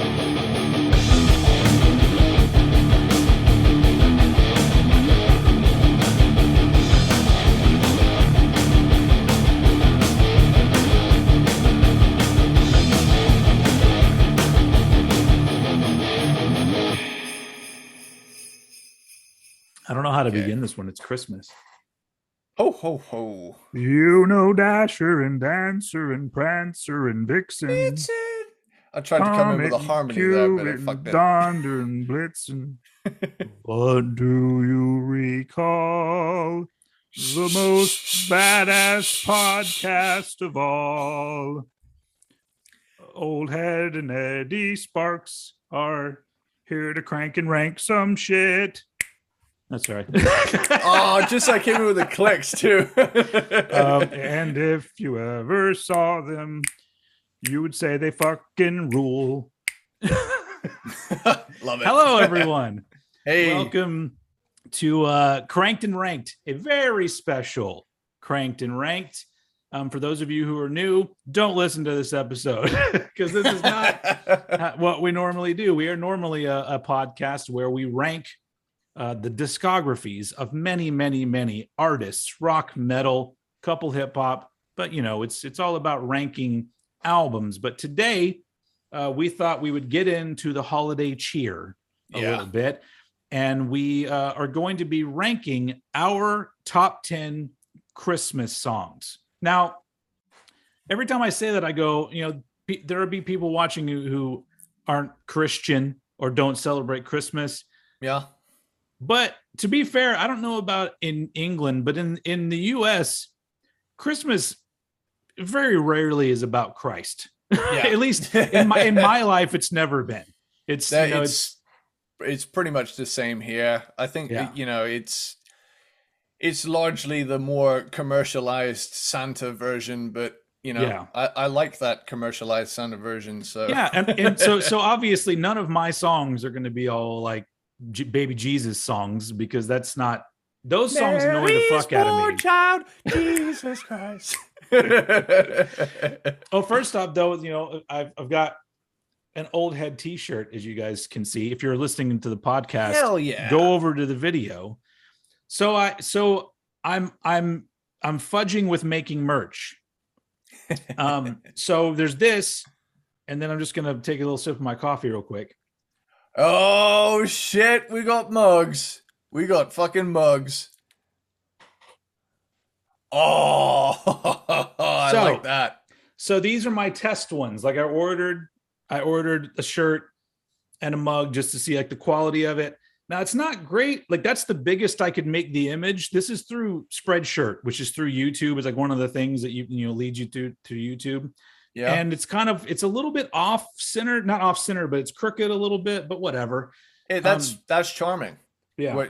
I don't know how to begin this when it's Christmas. Ho, ho, ho. You know Dasher and Dancer and Prancer and Vixen. It's it. I tried to come in with a harmony there, but I fucked it. Donder and Blitzen. But do you recall the most badass podcast of all? Old Head and Eddie Sparxx are here to crank and rank some shit. That's right. Oh, just I came in with the clicks too. And if you ever saw them, you would say they fucking rule. Love it. Hello, everyone. Hey. Welcome to Cranked and Ranked, a very special Cranked and Ranked. For those of you who are new, don't listen to this episode because this is not what we normally do. We are normally a podcast where we rank the discographies of many, many, many artists, rock, metal, couple hip hop, but you know, it's all about ranking albums. But today we thought we would get into the holiday cheer a little bit, and we are going to be ranking our top 10 Christmas songs. Now, every time I say that, I go, you know, there will be people watching who aren't Christian or don't celebrate Christmas. Yeah. But to be fair, I don't know about in England, but in the US, Christmas very rarely is about Christ. Yeah. At least in my life, it's never been. It's pretty much the same here. I think you know it's largely the more commercialized Santa version, but you know I like that commercialized Santa version. So and so obviously none of my songs are going to be all like baby Jesus songs, because that's not, those songs annoy the fuck out of me. Child, Jesus Christ. Oh, first off though, you know, I've got an Old Head t-shirt, as you guys can see. If you're listening to the podcast, hell yeah, go over to the video. So I'm fudging with making merch. So there's this, and then I'm just gonna take a little sip of my coffee real quick. Oh shit, we got mugs. We got fucking mugs. Oh, I like that. So these are my test ones. Like I ordered a shirt and a mug just to see like the quality of it. Now it's not great. Like that's the biggest I could make the image. This is through Spreadshirt, which is through YouTube. It's like one of the things that you know leads you to YouTube. Yeah. And it's a little bit off center, not off center, but it's crooked a little bit, but whatever. Hey, that's charming. Yeah.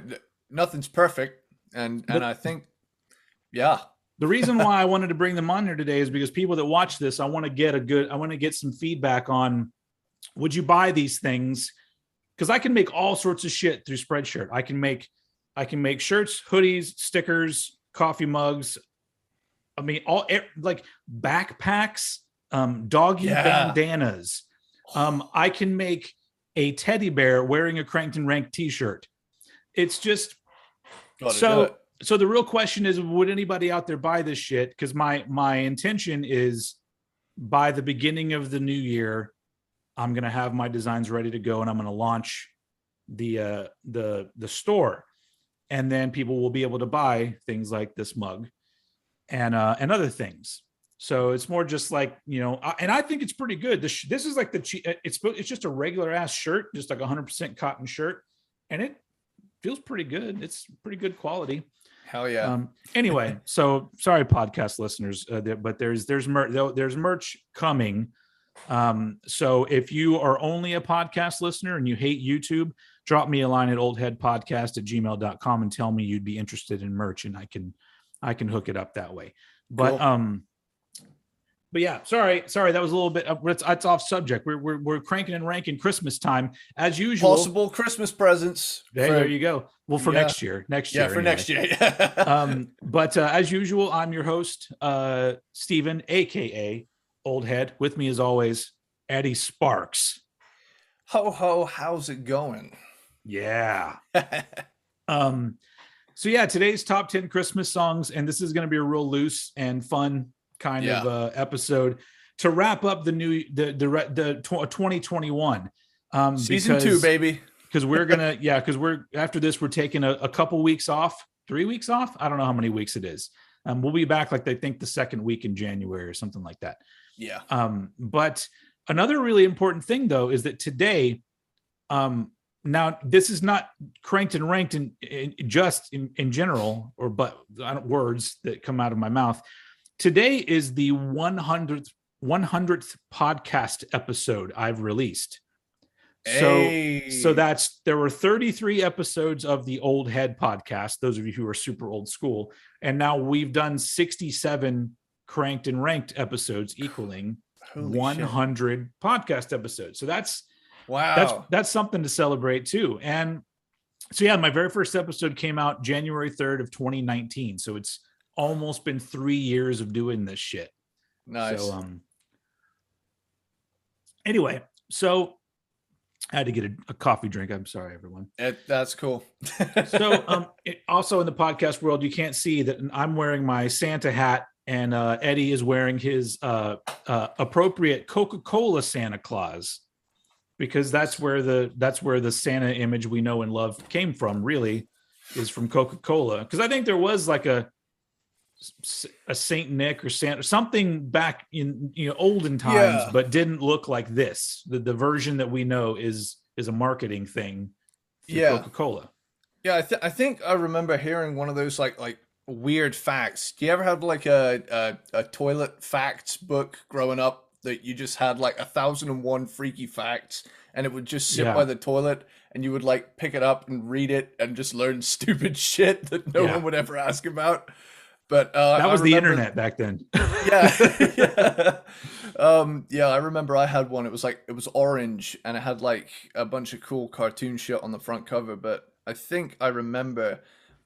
Nothing's perfect. And I think, yeah. The reason why I wanted to bring them on here today is because people that watch this, I want to get some feedback on, would you buy these things? Because I can make all sorts of shit through Spreadshirt. I can make shirts, hoodies, stickers, coffee mugs. I mean, all like backpacks, doggy bandanas. I can make a teddy bear wearing a Cranked and Ranked t-shirt. It's just so the real question is, would anybody out there buy this shit? Because my intention is by the beginning of the new year, I'm gonna have my designs ready to go, and I'm gonna launch the store, and then people will be able to buy things like this mug and other things. So it's more just like, you know, and I think it's pretty good. This is like it's just a regular ass shirt, just like 100% cotton shirt, and it feels pretty good. It's pretty good quality. Hell yeah. Anyway, so sorry, podcast listeners, but there's merch coming. So if you are only a podcast listener and you hate YouTube, drop me a line at oldheadpodcast@gmail.com and tell me you'd be interested in merch, and I can hook it up that way. But cool. But yeah, sorry, that was a little bit. It's off subject. We're cranking and ranking Christmas time as usual. Possible Christmas presents. There you go. Well, for next year. Next year. But as usual, I'm your host, Steven, aka Old Head. With me as always, Eddie Sparxx. Ho ho, how's it going? Yeah. um, so yeah, today's top 10 Christmas songs, and this is going to be a real loose and fun kind of episode to wrap up the 2021. Season 2, baby. Because we're after this, we're taking a couple weeks off, 3 weeks off. I don't know how many weeks it is. We'll be back like they think the second week in January or something like that. Yeah. But another really important thing though is that today, now this is not cranked and ranked in general, but words that come out of my mouth. Today is the 100th podcast episode I've released. So there were 33 episodes of the Old Head podcast, those of you who are super old school, and now we've done 67 cranked and ranked episodes, equaling 100 podcast episodes. So that's something to celebrate too. And so yeah, my very first episode came out January 3rd of 2019. So it's almost been 3 years of doing this shit. Nice. So anyway, so I had to get a coffee drink. I'm sorry, everyone. That's cool. So also in the podcast world, you can't see that I'm wearing my Santa hat, and Eddie is wearing his appropriate Coca-Cola Santa Claus, because that's where the Santa image we know and love came from, really, is from Coca-Cola. Because I think there was like a Saint Nick or Santa, something back in olden times, but didn't look like this. The version that we know is a marketing thing for Coca-Cola. Yeah, I think I remember hearing one of those like weird facts. Do you ever have like a toilet facts book growing up that you just had like 1,001 freaky facts, and it would just sit by the toilet, and you would like pick it up and read it and just learn stupid shit that no one would ever ask about? But that was the internet back then. Yeah. I remember I had one. It was orange, and it had like a bunch of cool cartoon shit on the front cover. But I think I remember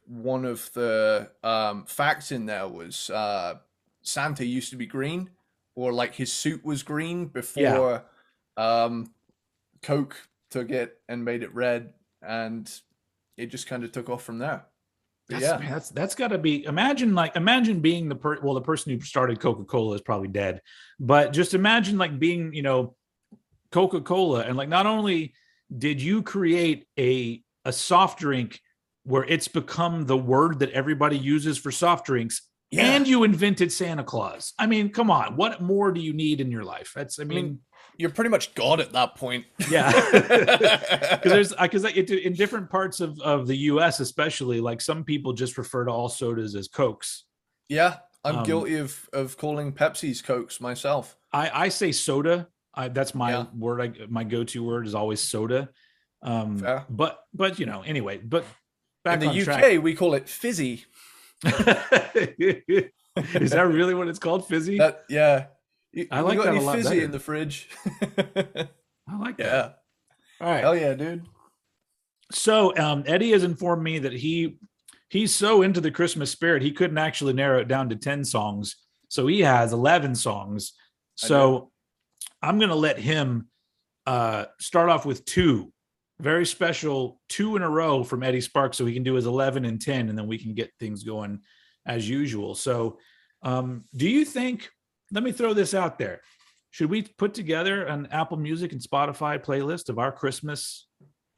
one of the facts in there was Santa used to be green, or like his suit was green before Coke took it and made it red, and it just kind of took off from there. That's got to be, imagine being the person who started Coca-Cola is probably dead, but just imagine like being Coca-Cola, and like not only did you create a soft drink where it's become the word that everybody uses for soft drinks, and you invented Santa Claus. I mean, come on, what more do you need in your life? I mean you're pretty much God at that point. Yeah. Because in different parts of the US, especially, like some people just refer to all sodas as Cokes. Yeah, I'm guilty of calling Pepsi's Cokes myself. I say soda. That's my word. My go-to word is always soda. But anyway, but back in the UK, we call it fizzy. Is that really what it's called? Fizzy? I like that a lot fizzy better. In the fridge. I like that. Yeah. All right. Hell yeah, dude. So Eddie has informed me that he's so into the Christmas spirit, he couldn't actually narrow it down to 10 songs. So he has 11 songs. So I'm going to let him start off with 2 very special 2 in a row from Eddie Sparxx, so he can do his 11 and 10, and then we can get things going as usual. So do you think, let me throw this out there, should we put together an Apple Music and Spotify playlist of our Christmas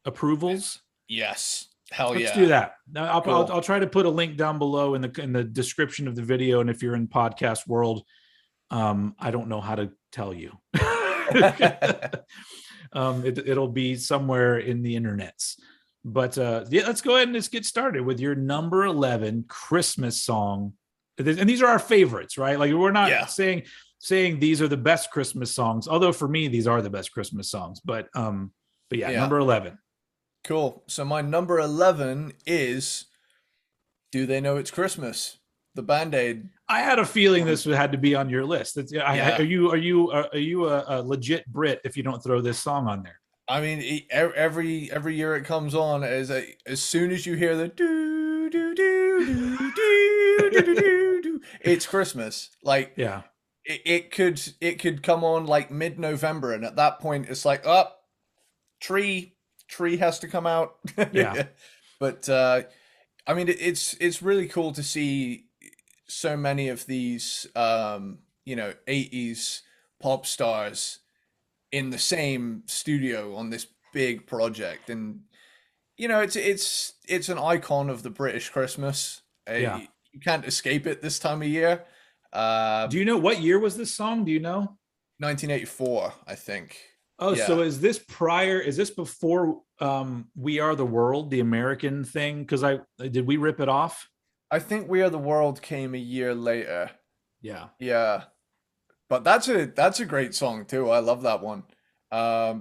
approvals? Yes. Hell yeah. Let's do that. I'll try to put a link down below in the description of the video. And if you're in podcast world, I don't know how to tell you. It'll be somewhere in the internets. But let's go ahead and let's get started with your number 11 Christmas song. And these are our favorites, right? Like we're not saying these are the best Christmas songs, although for me these are the best Christmas songs. But number 11. Cool. So my number 11 is "Do They Know It's Christmas?" The Band-Aid. I had a feeling this had to be on your list. Are you a legit Brit if you don't throw this song on there? I mean, every year it comes on, as soon as you hear the do do do do do do do do, it's Christmas. Like it could come on like mid-November, and at that point it's like, Tree has to come out. Yeah. But I mean, it's really cool to see so many of these 80s pop stars in the same studio on this big project. And it's an icon of the British Christmas. Yeah. You can't escape it this time of year. Do you know what year was this song? Do you know? 1984, I think. Oh, Yeah. so is this before We Are the World, the American thing? Because did we rip it off? I think We Are the World came a year later. Yeah. Yeah. But that's a great song too. I love that one. I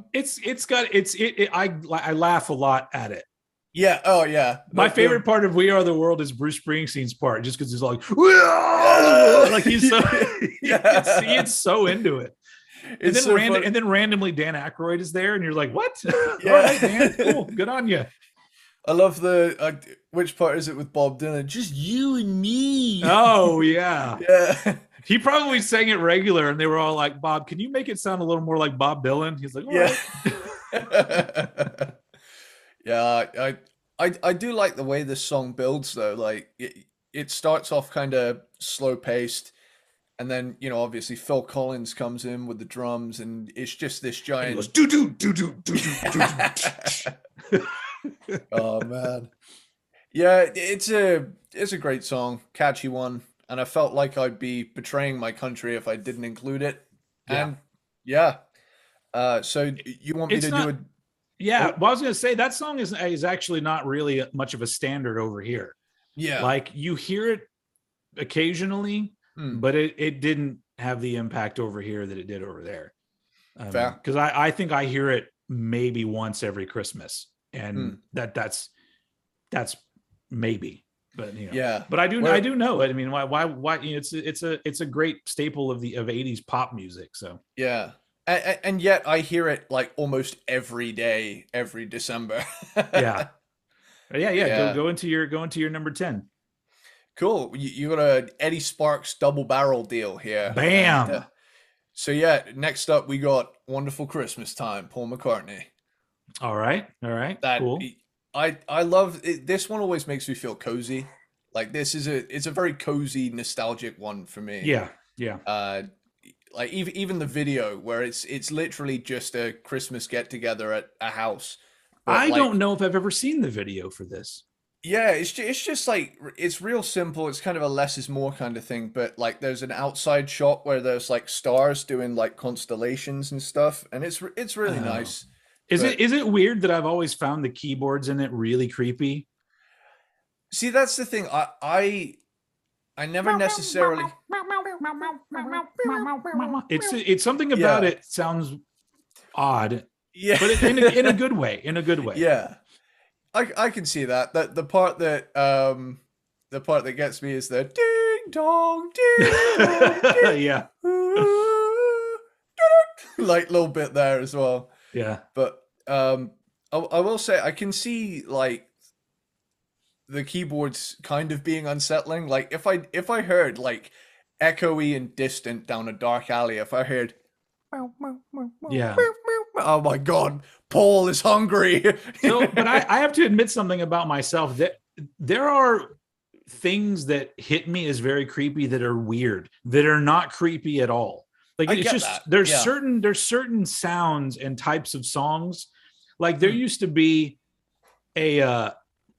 laugh a lot at it. Yeah. Oh yeah. My favorite part of We Are the World is Bruce Springsteen's part, just because he's like, like he's so it's so into it. And then randomly Dan Aykroyd is there, and you're like, what? Yeah. All right, man, cool, good on you. I love the which part is it with Bob Dylan? Just you and me. Oh yeah. Yeah. He probably sang it regular, and they were all like, Bob, can you make it sound a little more like Bob Dylan? He's like, all right. Yeah, I do like the way this song builds though. Like it starts off kind of slow paced, and then obviously Phil Collins comes in with the drums, and it's just this giant. And he goes, do. Oh man, yeah, it's a great song, catchy one, and I felt like I'd be betraying my country if I didn't include it. Yeah. And yeah, so you want me to do it? Yeah, well, I was going to say that song is actually not really much of a standard over here. Yeah, like you hear it occasionally, but it didn't have the impact over here that it did over there. Fair, because I think I hear it maybe once every Christmas, and that's maybe, but yeah, but I do know it. I mean, why it's a great staple of 80s pop music. So yeah. And yet I hear it like almost every day, every December. Yeah. Go into your number 10. Cool. You got a Eddie Sparxx double barrel deal here. Bam. And, so yeah, next up we got Wonderful Christmas Time, Paul McCartney. All right. Cool. I love it. This one always makes me feel cozy. Like it's a very cozy, nostalgic one for me. Yeah. Like even the video where it's literally just a Christmas get together at a house. I don't know if I've ever seen the video for this. Yeah, it's just like it's real simple. It's kind of a less is more kind of thing. But like there's an outside shot where there's like stars doing like constellations and stuff, and it's really nice. Is it weird that I've always found the keyboards in it really creepy? See, that's the thing. I never necessarily. It's something about it sounds odd. Yeah, but in a good way. In a good way. Yeah, I can see that. The part that gets me is the ding dong ding dong. Yeah. Like little bit there as well. Yeah. But I will say I can see like the keyboards kind of being unsettling. Like if I heard like echoey and distant down a dark alley, if I heard yeah, oh my god, Paul is hungry. But I have to admit something about myself, that there are things that hit me as very creepy that are weird, that are not creepy at all. Like it's just that. There's certain sounds and types of songs. Like there used to be a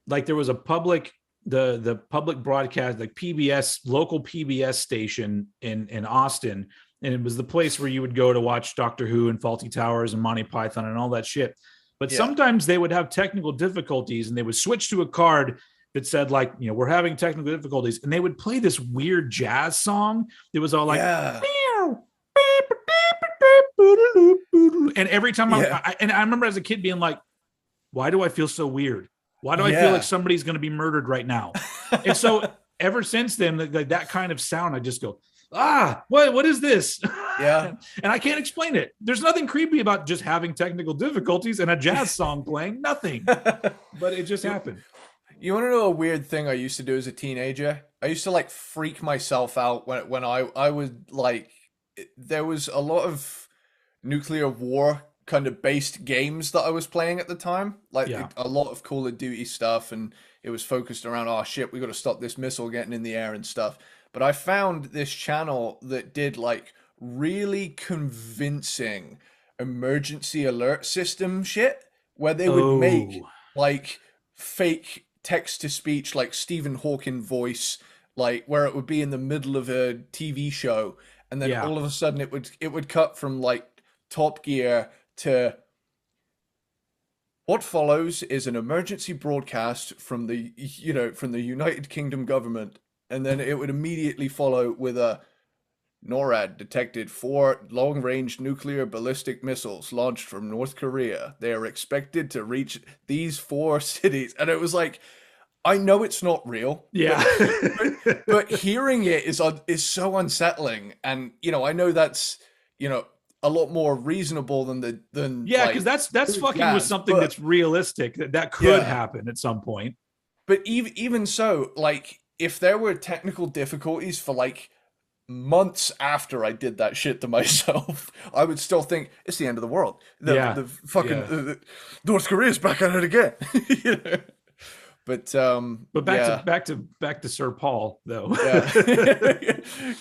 like there was a public the public broadcast, like PBS, local PBS station in Austin, and it was the place where you would go to watch Doctor Who and Faulty Towers and Monty Python and all that shit. But sometimes they would have technical difficulties, and they would switch to a card that said like, we're having technical difficulties, and they would play this weird jazz song that was all like and every time I remember as a kid being like, why do I feel so weird? Why do I feel like somebody's going to be murdered right now? And so ever since then, like that kind of sound, I just go, what is this? Yeah. And I can't explain it. There's nothing creepy about just having technical difficulties and a jazz song playing, nothing. But it just happened. You want to know a weird thing I used to do as a teenager? I used to like freak myself out when I was like, there was a lot of nuclear war kind of based games that I was playing at the time, like a lot of Call of Duty stuff, and it was focused around, oh shit, we got to stop this missile getting in the air and stuff. But I found this channel that did like really convincing emergency alert system shit, where they would make like fake text to speech, like Stephen Hawking voice, like where it would be in the middle of a TV show, and then all of a sudden it would cut from like Top Gear to what follows is an emergency broadcast from the United Kingdom government, and then it would immediately follow with a NORAD detected 4 long-range nuclear ballistic missiles launched from North Korea. They are expected to reach these 4 cities. And it was like, I know it's not real. Yeah. But hearing it is so unsettling. And, I know that's, a lot more reasonable than because that's fucking with something that's realistic that could happen at some point. But even so, like, if there were technical difficulties for like months after I did that shit to myself, I would still think it's the end of the world. The fucking North Korea's back at it again. But back to Sir Paul though.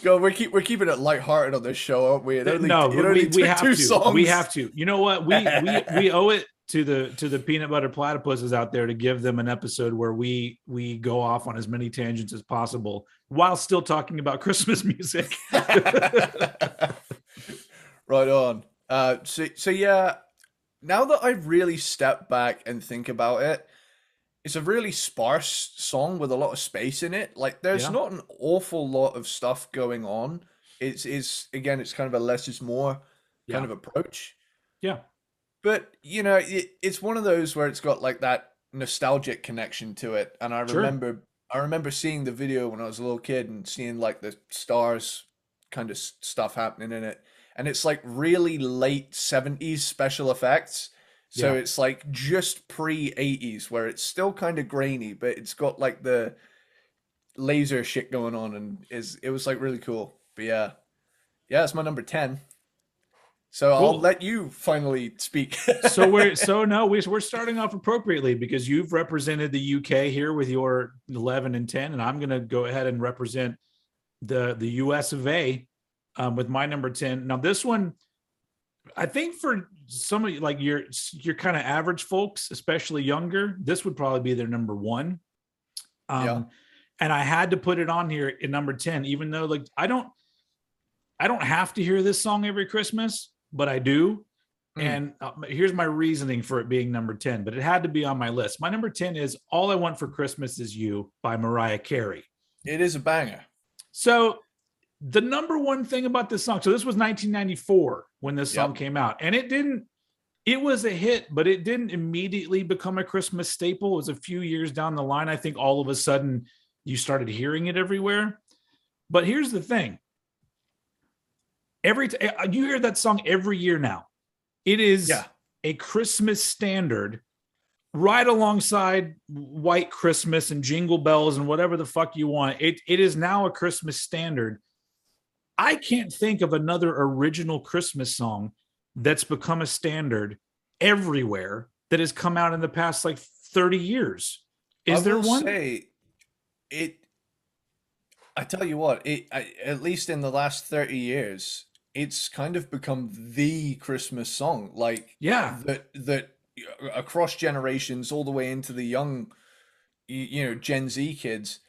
Go. We're keeping it lighthearted on this show, aren't we? We have to. Songs. We have to. You know what? We owe it to the peanut butter platypuses out there to give them an episode where we go off on as many tangents as possible while still talking about Christmas music. Right on. So yeah, now that I've really stepped back and think about it, it's a really sparse song with a lot of space in it. Like there's not an awful lot of stuff going on. It's kind of a less is more kind of approach. Yeah. But, it's one of those where it's got like that nostalgic connection to it. And I remember seeing the video when I was a little kid and seeing like the stars kind of stuff happening in it. And it's like really late 70s special effects. So it's like just pre-80s where it's still kind of grainy, but it's got like the laser shit going on, and it was like really cool. But yeah, it's my number 10. So cool. I'll let you finally speak. So we're starting off appropriately because you've represented the UK here with your 11 and 10, and I'm going to go ahead and represent the US of A with my number 10. Now this one, I think for somebody like your kind of average folks, especially younger, this would probably be their number 1. And I had to put it on here in number 10, even though like I don't have to hear this song every Christmas, but I do. And here's my reasoning for it being number 10, but it had to be on my list. My number 10 is All I Want for Christmas Is You by Mariah Carey. It is a banger. So the number one thing about this song, so this was 1994 when this song came out, and it was a hit, but it didn't immediately become a Christmas staple. It was a few years down the line. I think all of a sudden you started hearing it everywhere. But here's the thing. You hear that song every year now. It is a Christmas standard right alongside White Christmas and Jingle Bells and whatever the fuck you want. It is now a Christmas standard. I can't think of another original Christmas song that's become a standard everywhere that has come out in the past like 30 years. Is there one? I tell you what, at least in the last 30 years, it's kind of become the Christmas song. Like, that across generations, all the way into the young, Gen Z kids,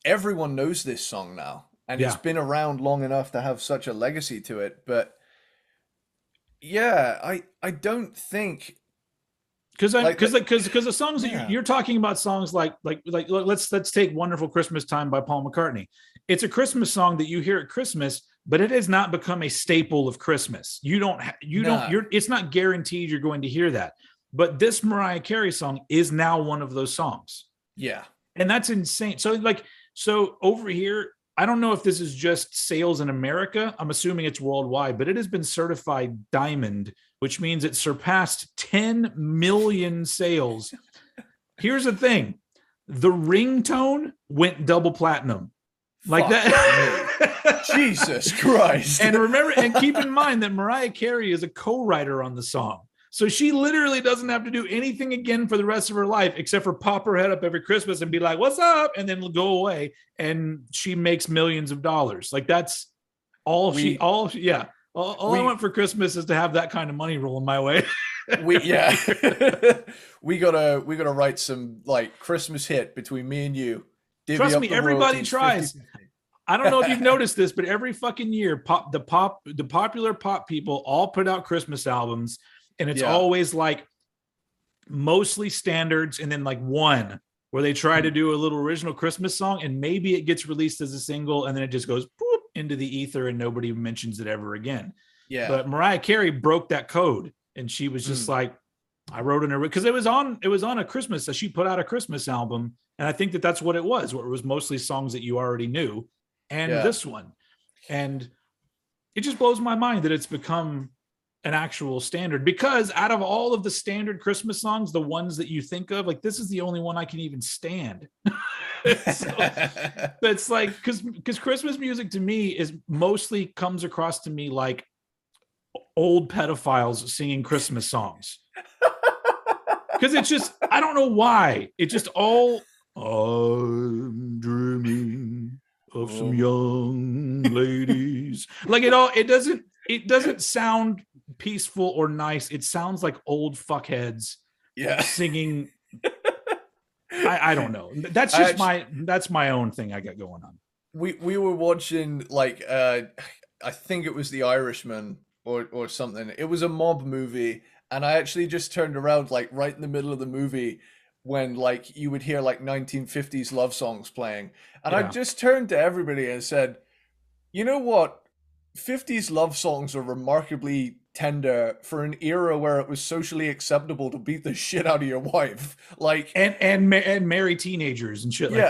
everyone knows this song now. And it's been around long enough to have such a legacy to it. But I don't think, because the songs that you're talking about, songs like let's take Wonderful Christmas Time by Paul McCartney. It's a Christmas song that you hear at Christmas, but it has not become a staple of Christmas. It's not guaranteed you're going to hear that. But this Mariah Carey song is now one of those songs. Yeah. And that's insane. So over here, I don't know if this is just sales in America. I'm assuming it's worldwide, but it has been certified diamond, which means it surpassed 10 million sales. Here's the thing. The ringtone went double platinum. Like that. Jesus Christ. And remember, and keep in mind that Mariah Carey is a co-writer on the song. So she literally doesn't have to do anything again for the rest of her life, except for pop her head up every Christmas and be like, "What's up?" And then go away. And she makes millions of dollars. Like that's all all I want for Christmas is to have that kind of money rolling my way. we gotta write some like Christmas hit between me and you. Trust me, everybody tries. 50-50. I don't know if you've noticed this, but every fucking year, the popular pop people all put out Christmas albums. And it's always like mostly standards and then like one where they try to do a little original Christmas song and maybe it gets released as a single and then it just goes boop into the ether and nobody mentions it ever again. Yeah. But Mariah Carey broke that code and she was just like, I wrote in her because it was on a Christmas. So she put out a Christmas album. And I think that's what it was, where it was mostly songs that you already knew and this one. And it just blows my mind that it's become an actual standard, because out of all of the standard Christmas songs, the ones that you think of, like this is the only one I can even stand. It's like because Christmas music to me is mostly comes across to me like old pedophiles singing Christmas songs. Because it's just, I don't know why. It just all I'm dreaming of some young ladies. Like it doesn't sound peaceful or nice. It sounds like old fuckheads singing. I don't know. That's just that's my own thing I got going on. We were watching like I think it was The Irishman or something. It was a mob movie, and I actually just turned around like right in the middle of the movie when like you would hear like 1950s love songs playing, and I just turned to everybody and said, "You know what? 50s love songs are remarkably tender for an era where it was socially acceptable to beat the shit out of your wife, like and marry teenagers and shit like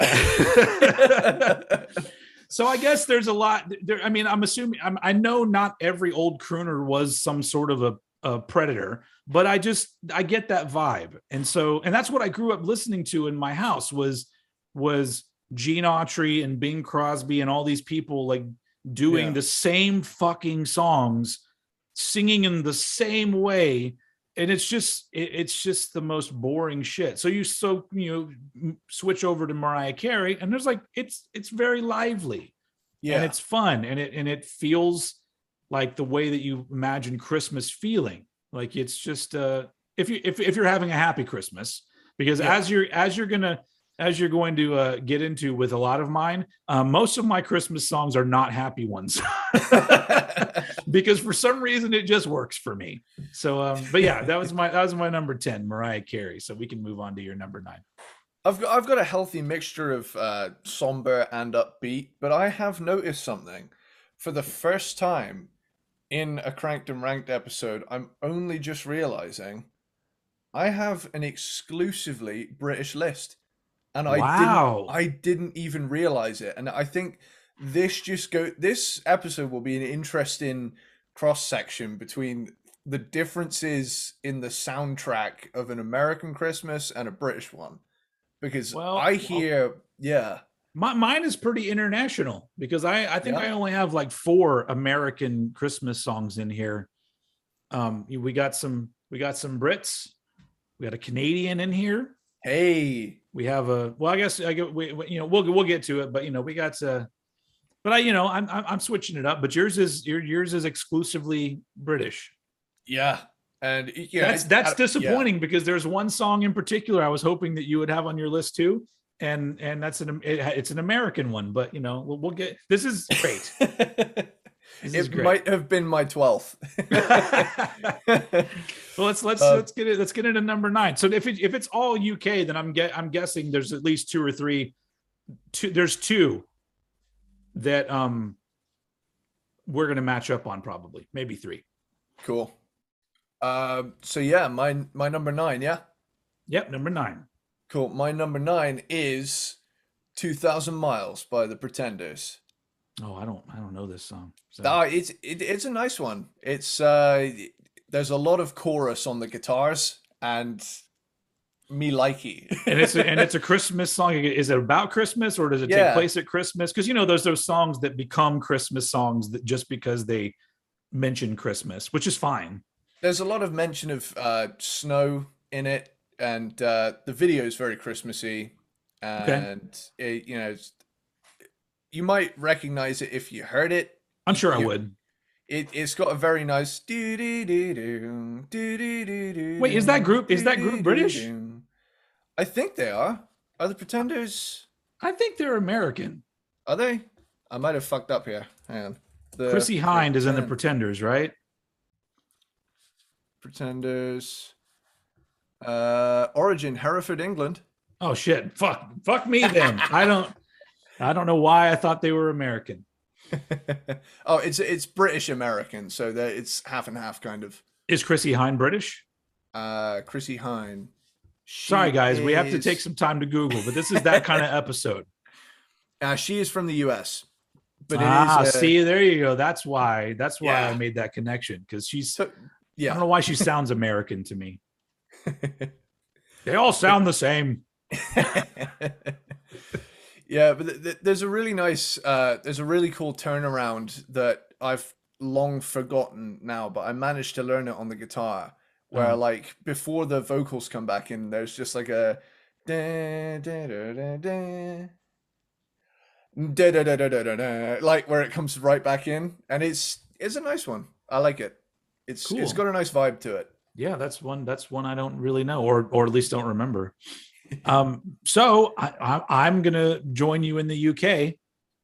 that." So I guess there's a lot there. I mean, I'm assuming I know not every old crooner was some sort of a predator, but I get that vibe, and that's what I grew up listening to in my house was Gene Autry and Bing Crosby and all these people like doing the same fucking songs, singing in the same way, and it's just the most boring shit. So you switch over to Mariah Carey, and there's like it's very lively, and it's fun, and it feels like the way that you imagine Christmas feeling. Like it's just if you're having a happy Christmas, because as you're going to get into with a lot of mine, most of my Christmas songs are not happy ones because for some reason it just works for me. So, but yeah, that was my number 10, Mariah Carey. So we can move on to your number 9. I've got a healthy mixture of somber and upbeat, but I have noticed something. For the first time in a Cranked and Ranked episode, I'm only just realizing I have an exclusively British list. And I didn't even realize it. And I think this episode will be an interesting cross section between the differences in the soundtrack of an American Christmas and a British one, because mine is pretty international, because I think I only have like 4 American Christmas songs in here. We got some Brits, we got a Canadian in here. Hey, we have I guess we'll get to it, but we got but I'm switching it up, but yours is exclusively British. Yeah. And that's disappointing, because there's one song in particular I was hoping that you would have on your list too, and that's it's an American one, but we'll get, this is great. It might have been my 12th. Well, let's get into number 9. So if it's all UK, then I'm guessing there's at least 2 or 3. There's 2 that we're gonna match up on, probably maybe 3. Cool. So yeah, my number 9. Yeah. Yep, number 9. Cool. My number 9 is 2,000 Miles by the Pretenders. Oh, I don't know this song. So. It's a nice one. It's there's a lot of chorus on the guitars, and me likey. And it's a Christmas song. Is it about Christmas, or does it take place at Christmas? Because there's those songs that become Christmas songs that just because they mention Christmas, which is fine. There's a lot of mention of snow in it, and the video is very Christmassy, and you might recognize it if you heard it. I'm sure I would. It's got a very nice Wait, is that group British? I think they are. Are the Pretenders? I think they're American. Are they? I might have fucked up here. Hang on. Chrissie Hynde is in the Pretenders, right? Pretenders. Origin, Hereford, England. Oh shit. Fuck me then. I don't know why I thought they were American. Oh, it's British American, so that it's half and half kind of. Is Chrissie Hynde British? Chrissie Hynde. Sorry guys, we have to take some time to Google, but this is that kind of episode. She is from the US. But see, there you go. That's why I made that connection, because she's I don't know why she sounds American to me. They all sound the same. Yeah, but there's a really nice, there's a really cool turnaround that I've long forgotten now, but I managed to learn it on the guitar, where like before the vocals come back in, there's just like a like where it comes right back in, and it's a nice one. I like it. It's cool. It's got a nice vibe to it. Yeah, that's one I don't really know, or at least don't remember. So I'm gonna join you in the UK.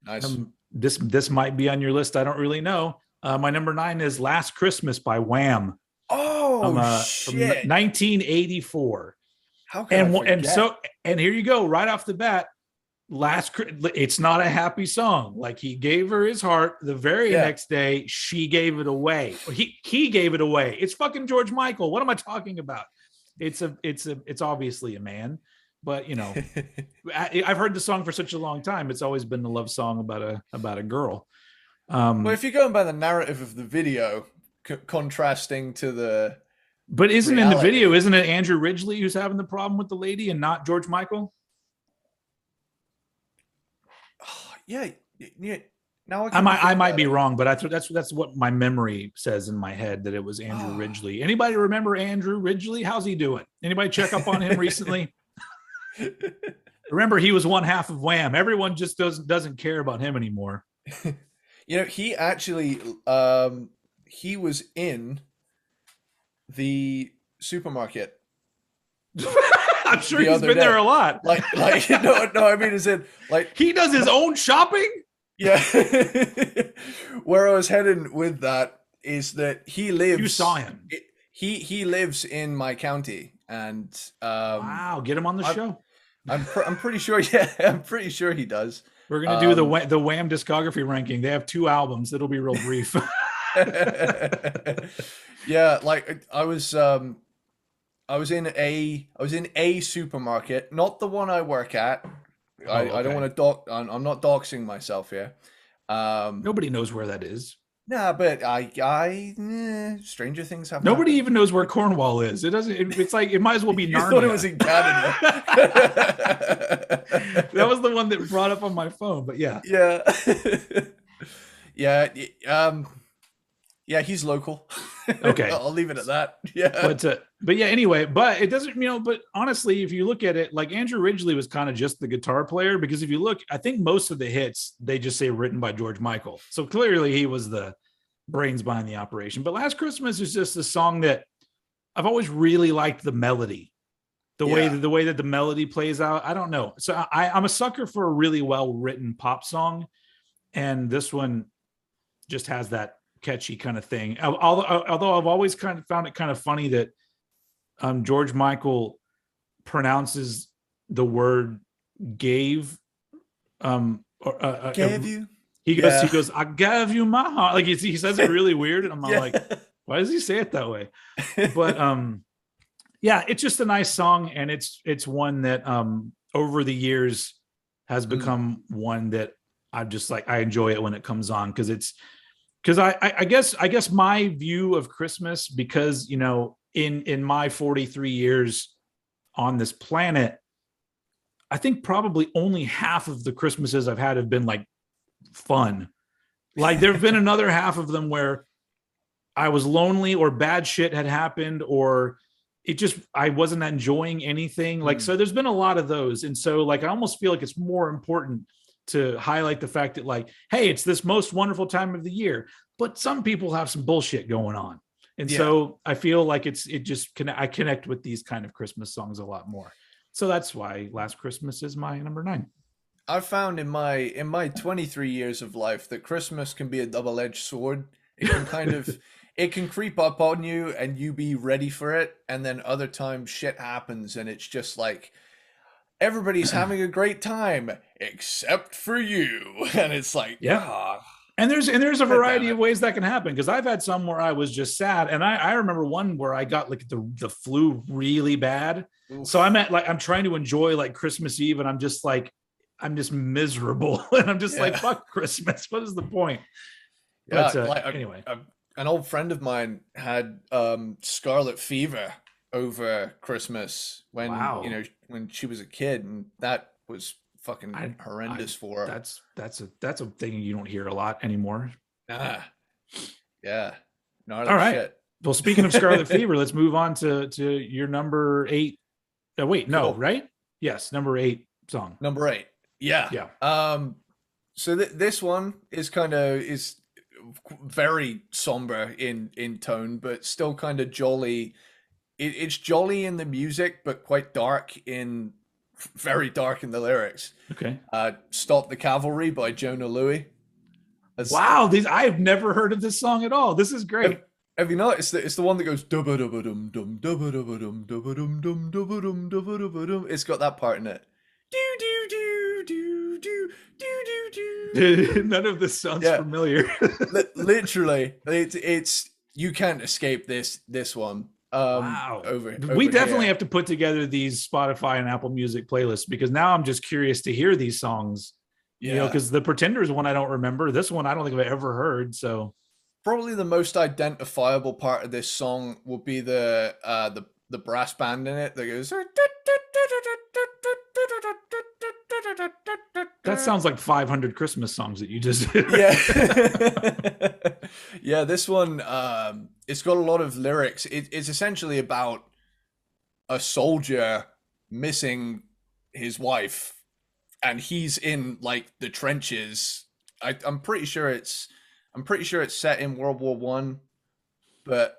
Nice. This might be on your list. I don't really know. My number 9 is "Last Christmas" by Wham. Oh shit! From 1984. How can I forget? And here you go, right off the bat. It's not a happy song. Like, he gave her his heart. The very next day, she gave it away. He gave it away. It's fucking George Michael. What am I talking about? It's obviously a man, but I've heard the song for such a long time. It's always been a love song about a girl. Well, if you're going by the narrative of the video, contrasting to the, but isn't reality. In the video, isn't it Andrew Ridgeley who's having the problem with the lady and not George Michael? Yeah. Now I might be wrong, but that's what my memory says in my head, that it was Andrew Ridgeley. Anybody remember Andrew Ridgeley? How's he doing? Anybody check up on him recently? Remember, he was one half of Wham. Everyone just doesn't care about him anymore. He actually he was in the supermarket. I'm sure he's been there a lot. Like no, I mean, is it like he does his own shopping? Yeah. Where I was heading with that is that he lives. You saw him. He lives in my county, and wow, get him on the show. I'm pretty sure. Yeah, I'm pretty sure he does. We're gonna do the Wham discography ranking. They have 2 albums. It'll be real brief. Yeah, like I was in a supermarket, not the one I work at. I don't want to I'm not doxing myself here. Nobody knows where that is. Nah, but stranger things happen. Nobody even knows where Cornwall is. It doesn't. It's like it might as well be Narnia. You thought it was in Canada. That was the one that brought up on my phone. But yeah, yeah, he's local. Okay, I'll leave it at that. Yeah, but yeah. Anyway, but it doesn't. But honestly, if you look at it, like Andrew Ridgeley was kind of just the guitar player, because if you look, I think most of the hits they just say written by George Michael. So clearly he was the brains behind the operation. But Last Christmas is just a song that I've always really liked the melody, the way that the melody plays out. I don't know. So I'm a sucker for a really well written pop song, and this one just has that catchy kind of thing. Although I've always kind of found it kind of funny that George Michael pronounces the word gave gave you. He goes, I gave you my heart. Like he says it really weird, and I'm like, why does he say it that way? But yeah, it's just a nice song, and it's one that over the years has become one that I'm just like, I enjoy it when it comes on, because I guess my view of Christmas, because in my 43 years on this planet, I think probably only half of the Christmases I've had have been like fun. Like there've been another half of them where I was lonely or bad shit had happened, or it just, I wasn't enjoying anything. Like, so there's been a lot of those. And so like, I almost feel like it's more important to highlight the fact that like, hey, it's this most wonderful time of the year, but some people have some bullshit going on. And so I feel like I connect with these kind of Christmas songs a lot more. So that's why Last Christmas is my number 9. I've found in my 23 years of life that Christmas can be a double-edged sword. It can kind of, it can creep up on you and you be ready for it. And then other times shit happens and it's just like, everybody's having a great time except for you. And it's like, And there's a variety of ways that can happen, because I've had some where I was just sad, and I remember one where I got like the flu really bad. Oof. So I'm trying to enjoy like Christmas Eve, and I'm just miserable, and I'm just like, fuck Christmas. What is the point? Yeah, but, anyway, an old friend of mine had scarlet fever over Christmas when when she was a kid, and that was fucking horrendous for her. That's a thing you don't hear a lot anymore. Yeah. All right. Shit. Well, speaking of scarlet fever, let's move on to your number 8. Wait, no, cool. Right? Yes, number 8 song. Number 8. Yeah. So this one is is very somber in tone, but still kind of jolly. It's jolly in the music, but quite very dark in the lyrics. Okay. Stop the Cavalry by Jonah Louie. Wow, I've never heard of this song at all. This is great. Have you noticed that it's the one that goes dubba dubba dum dum dubba dubba dum dubba dum dum dubba dum dubba dubba dum? It's got that part in it. Do do do do do do do do. None of this sounds familiar. Literally, it's you can't escape this one. Wow. Over we definitely have to put together these Spotify and Apple Music playlists, because now I'm just curious to hear these songs. You know, because the Pretenders one I don't remember. This one I don't think I've ever heard. So probably the most identifiable part of this song will be the brass band in it that goes. That sounds like 500 Christmas songs that you just Yeah, this one it's got a lot of lyrics. It's essentially about a soldier missing his wife, and he's in like the trenches. I'm pretty sure it's set in World War One, but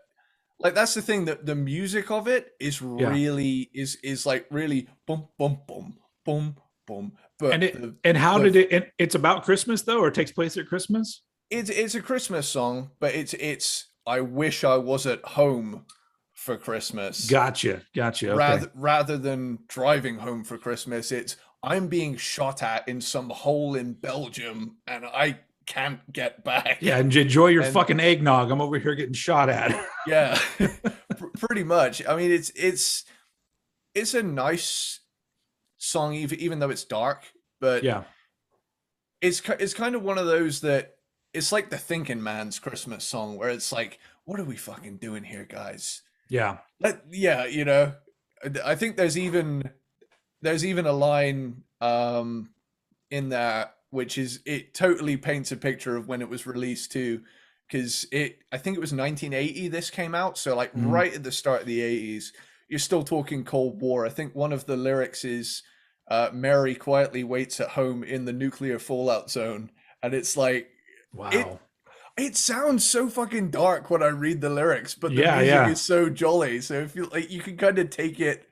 like that's the thing, that the music of it is really is like really boom boom boom boom boom. But it's about Christmas though, or it takes place at Christmas? It's a Christmas song, but it's I wish I was at home for Christmas. Gotcha. Okay. Rather than driving home for Christmas, it's I'm being shot at in some hole in Belgium and I can't get back. Yeah, and enjoy your fucking eggnog. I'm over here getting shot at. Yeah, pretty much. I mean, it's a nice song, even though it's dark. But yeah, it's kind of one of those that it's like the thinking man's Christmas song, where it's like, what are we fucking doing here, guys? Yeah, you know, I think there's even a line in there which is, it totally paints a picture of when it was released too, because I think it was 1980 this came out, so like right at the start of the 80s. You're still talking Cold War. I think one of the lyrics is Mary quietly waits at home in the nuclear fallout zone, and it's like, wow, it sounds so fucking dark when I read the lyrics, but the music is so jolly, so if you can kind of take it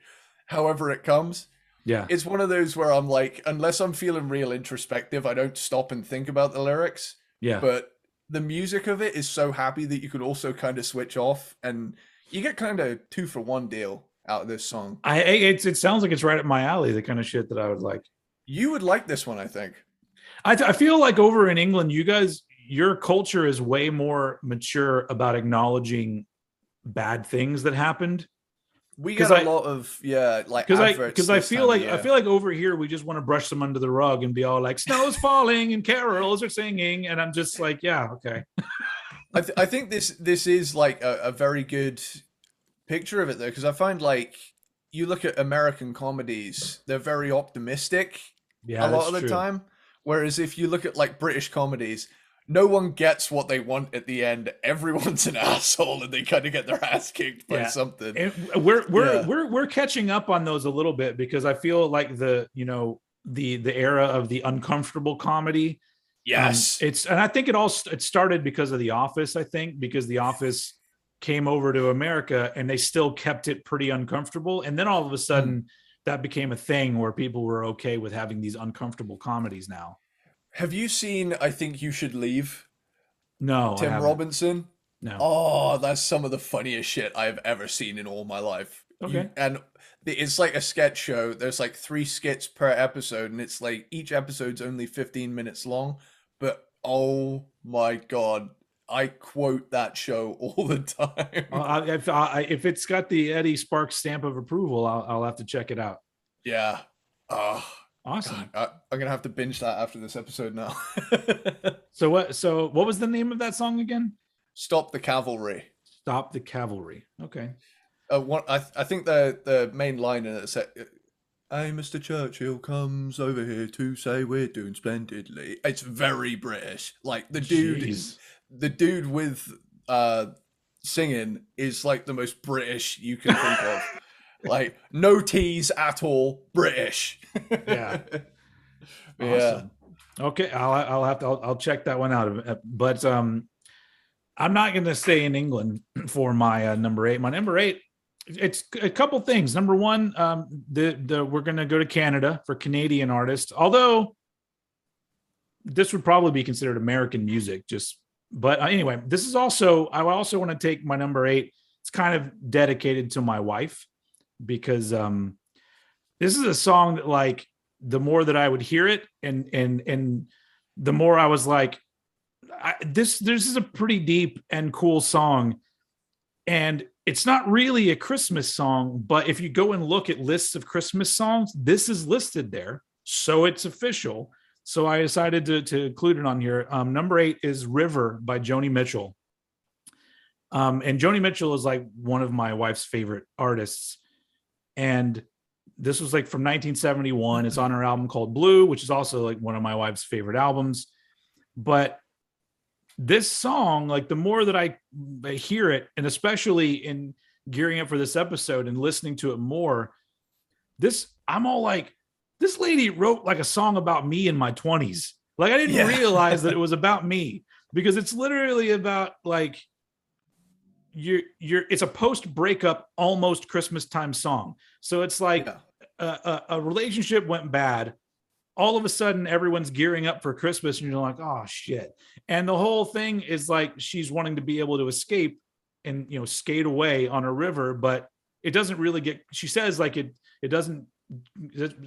however it comes. Yeah, it's one of those where I'm like, unless I'm feeling real introspective, I don't stop and think about the lyrics. Yeah, but the music of it is so happy that you could also kind of switch off, and you get kind of 2-for-1 deal out of this song. It sounds like it's right up my alley, the kind of shit that I would like. You would like this one, I think. I feel like over in England, your culture is way more mature about acknowledging bad things that happened. We get a lot of because I feel like over here we just want to brush them under the rug and be all like, snow's falling and carols are singing, and I'm just like, yeah, okay. I think this is like a very good picture of it though, because I find like, you look at American comedies, they're very optimistic Yeah, a lot that's of the true. time. Whereas if you look at like British comedies, no one gets what they want at the end. Everyone's an asshole and they kind of get their ass kicked by something. And we're catching up on those a little bit, because I feel like the era of the uncomfortable comedy. Yes. And I think it started because of The Office, I think, because The Office came over to America and they still kept it pretty uncomfortable. And then all of a sudden that became a thing where people were okay with having these uncomfortable comedies now. Have you seen I Think You Should Leave? No, Tim Robinson? No. Oh, that's some of the funniest shit I've ever seen in all my life. Okay. And it's like a sketch show. There's like 3 skits per episode, and it's like each episode's only 15 minutes long. But oh my God, I quote that show all the time. If it's got the Eddie Sparxx stamp of approval, I'll have to check it out. Yeah. Oh, awesome. God, I'm gonna have to binge that after this episode now. So what was the name of that song again? Stop the Cavalry. Stop the Cavalry. Okay. I think the main line in it said, "Hey, Mr. Churchill comes over here to say we're doing splendidly." It's very British. Like the dude with singing is like the most British you can think of. Like no tease at all, British. Yeah. Awesome. Okay, I'll check that one out. But I'm not going to stay in England for my number 8. My number 8, it's a couple things. Number one, we're going to go to Canada for Canadian artists, although this would probably be considered American music. But anyway, this is also, I also want to take my number 8. It's kind of dedicated to my wife, because this is a song that, like, the more that I would hear it, and the more I was like, this is a pretty deep and cool song. And it's not really a Christmas song, but if you go and look at lists of Christmas songs, this is listed there. So it's official. So I decided to include it on here. Number 8 is River by Joni Mitchell. And Joni Mitchell is like one of my wife's favorite artists. And this was like from 1971. It's on her album called Blue, which is also like one of my wife's favorite albums. But this song, like, the more that I hear it, and especially in gearing up for this episode and listening to it more, I'm all like, this lady wrote like a song about me in my 20s. Like, I didn't realize that it was about me, because it's literally about like, it's a post-breakup, almost Christmas time song. So it's like a relationship went bad. All of a sudden, everyone's gearing up for Christmas, and you're like, oh shit. And the whole thing is like, she's wanting to be able to escape and, skate away on a river, but it doesn't really she says like it doesn't,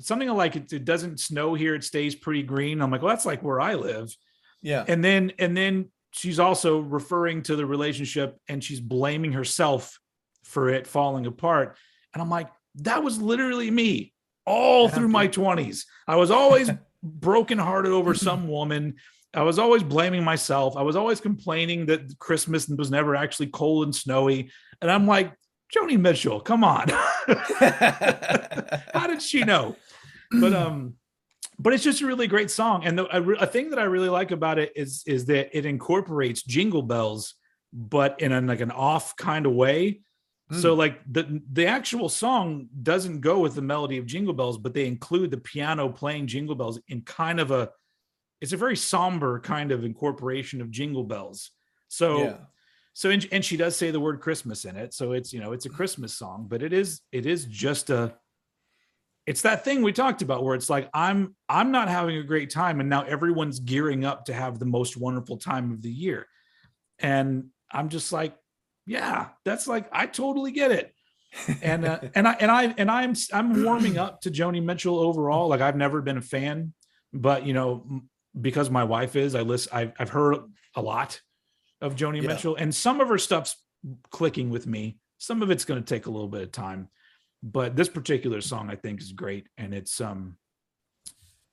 something like it doesn't snow here. It stays pretty green. I'm like, well, that's like where I live. Yeah. And then she's also referring to the relationship, and she's blaming herself for it falling apart. And I'm like, that was literally me all through my 20s. I was always brokenhearted over some woman. I was always blaming myself. I was always complaining that Christmas was never actually cold and snowy. And I'm like, Joni Mitchell, come on. How did she know? But it's just a really great song. And a thing that I really like about it is that it incorporates Jingle Bells, but in an off kind of way. So like the actual song doesn't go with the melody of Jingle Bells, but they include the piano playing Jingle Bells in kind of it's a very somber kind of incorporation of Jingle Bells. So and she does say the word Christmas in it. So it's, it's a Christmas song, but it is just it's that thing we talked about where it's like, I'm not having a great time, and now everyone's gearing up to have the most wonderful time of the year. And I'm just like, yeah, that's like, I totally get it. And I'm warming up to Joni Mitchell overall. Like, I've never been a fan, but because my wife is, I've heard a lot of Joni Mitchell, and some of her stuff's clicking with me. Some of it's going to take a little bit of time, but this particular song I think is great. And it's so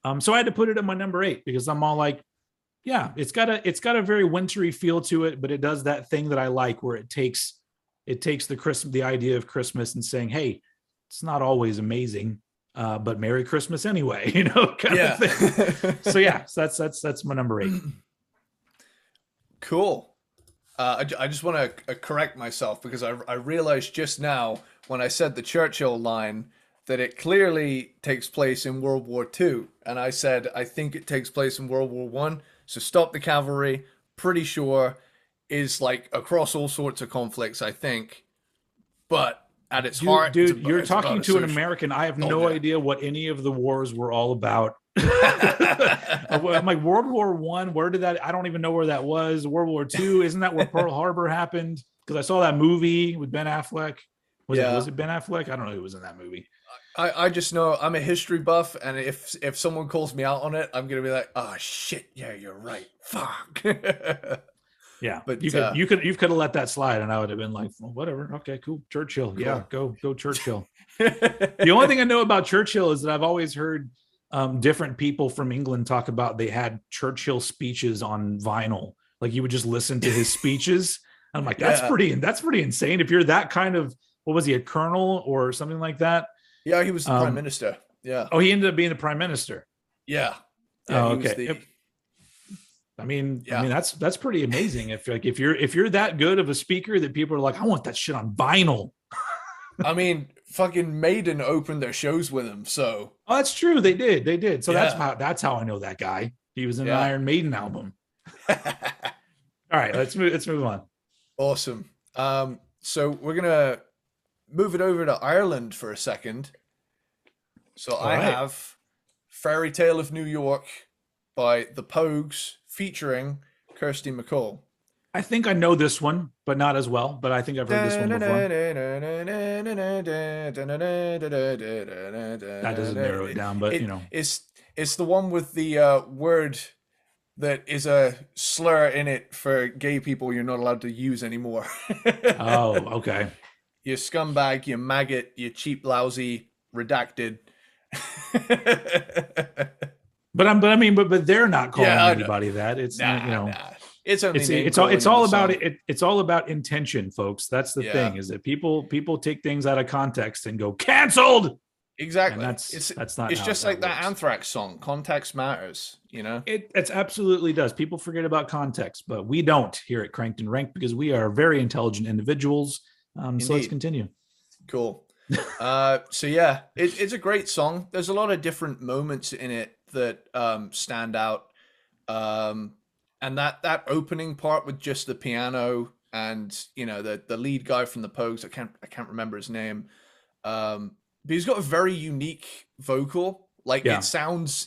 I had to put it at my number 8, because I'm all like, yeah, it's got a very wintry feel to it, but it does that thing that I like, where it takes the idea of Christmas and saying, hey, it's not always amazing, but Merry Christmas anyway, kind of thing. So yeah, so that's my number 8. Cool. I just want to correct myself because I realized just now when I said the Churchill line that it clearly takes place in World War II, and I said I think it takes place in World War One. So Stop the Cavalry, pretty sure, is like across all sorts of conflicts, I think, but at its heart, dude, you're talking to an American. I have no idea what any of the wars were all about. I'm like, World War One, where did that? I don't even know where that was. World War II, isn't that where Pearl Harbor happened? Because I saw that movie with Ben Affleck. Was it Ben Affleck? I don't know who was in that movie. I just know I'm a history buff, and if someone calls me out on it, I'm gonna be like, oh shit, yeah, you're right. Fuck. Yeah, but you could have let that slide, and I would have been like, well, whatever. Okay, cool. Churchill. Yeah, go Churchill. The only thing I know about Churchill is that I've always heard different people from England talk about they had Churchill speeches on vinyl. Like you would just listen to his speeches. I'm like, that's pretty insane. If you're that kind of, what was he, a colonel or something like that? Yeah, he was the prime minister. Yeah. Oh, he ended up being the prime minister. Yeah. Oh, okay. I mean, that's pretty amazing. If you're that good of a speaker that people are like, I want that shit on vinyl. I mean, fucking Maiden opened their shows with him, so. Oh, that's true. They did. So that's how I know that guy. He was in an Iron Maiden album. All right, let's move on. Awesome. So we're gonna move it over to Ireland for a second. So I have Fairy Tale of New York by the Pogues featuring Kirsty MacColl. I think I know this one, but not as well. But I think I've heard this one before. That doesn't narrow it down, but it's the one with the word that is a slur in it for gay people you're not allowed to use anymore. Oh, okay. You scumbag, you maggot, you cheap, lousy, redacted. But they're not calling anybody that. It's it's all about it. It's all about intention, folks. That's the thing, is that people take things out of context and go canceled. Exactly. And that's not. It's just like that Anthrax song. Context matters. It absolutely does. People forget about context, but we don't here at Cranked and Ranked because we are very intelligent individuals. So let's continue. Cool. So yeah, it's a great song. There's a lot of different moments in it that stand out. And that opening part with just the piano and the lead guy from the Pogues, I can't remember his name. But he's got a very unique vocal. Like it sounds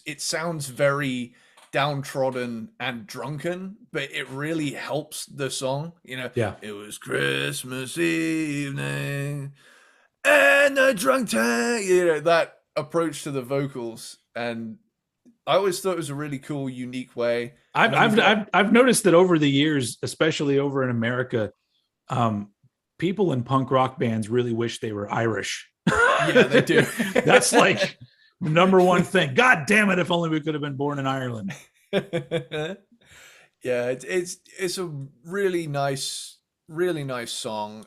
very downtrodden and drunken, but it really helps the song. It was Christmas evening and the drunk tank, that approach to the vocals. And I always thought it was a really cool, unique way. I've noticed that over the years, especially over in America, people in punk rock bands really wish they were Irish. Yeah, they do. That's like the number one thing. God damn it! If only we could have been born in Ireland. Yeah, it's a really nice song.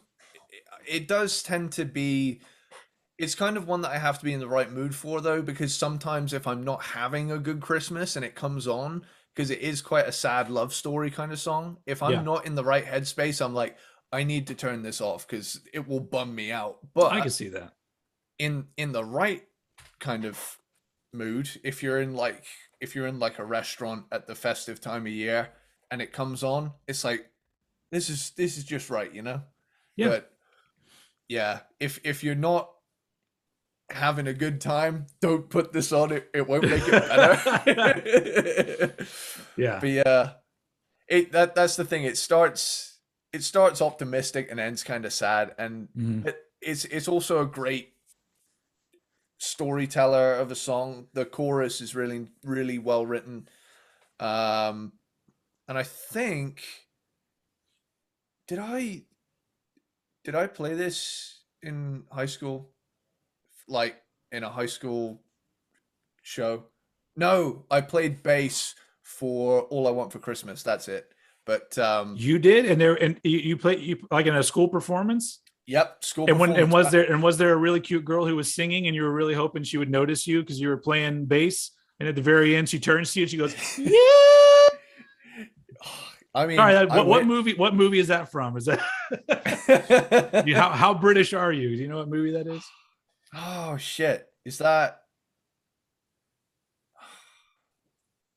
It does tend to be. It's kind of one that I have to be in the right mood for, though, because sometimes if I'm not having a good Christmas and it comes on, because it is quite a sad love story kind of song, if I'm not in the right headspace, I'm like, I need to turn this off because it will bum me out. But I can see that. In the right kind of mood, if you're in like a restaurant at the festive time of year and it comes on, it's like, this is just right, Yeah. But yeah, if you're not having a good time, don't put this on. It won't make it better. Yeah. But yeah, that's the thing. It starts optimistic and ends kind of sad, and it's also a great storyteller of a song. The chorus is really, really well written. And I think did I play this in high school? Like in a high school show? No, I played bass for All I Want for Christmas. That's it. But you did, and you play like in a school performance? Yep. School. Was there a really cute girl who was singing and you were really hoping she would notice you because you were playing bass? And at the very end, she turns to you and she goes, "Yeah." I mean, sorry, what movie? What movie is that from? Is that how British are you? Do you know what movie that is? Oh shit! Is it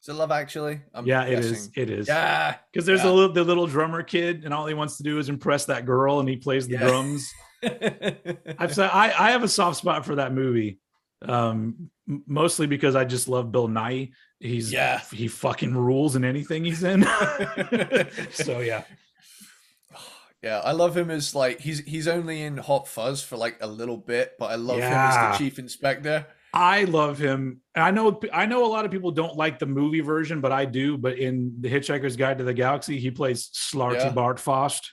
Love Actually? Yeah, guessing. It is. Yeah, because there's the little drummer kid, and all he wants to do is impress that girl, and he plays the drums. I have a soft spot for that movie, mostly because I just love Bill Nighy. He fucking rules in anything he's in. So yeah. Yeah, I love him as like he's only in Hot Fuzz for like a little bit, but I love him as the chief inspector. I love him. I know a lot of people don't like the movie version, but I do. But in The Hitchhiker's Guide to the Galaxy, he plays Slarty Bartfast.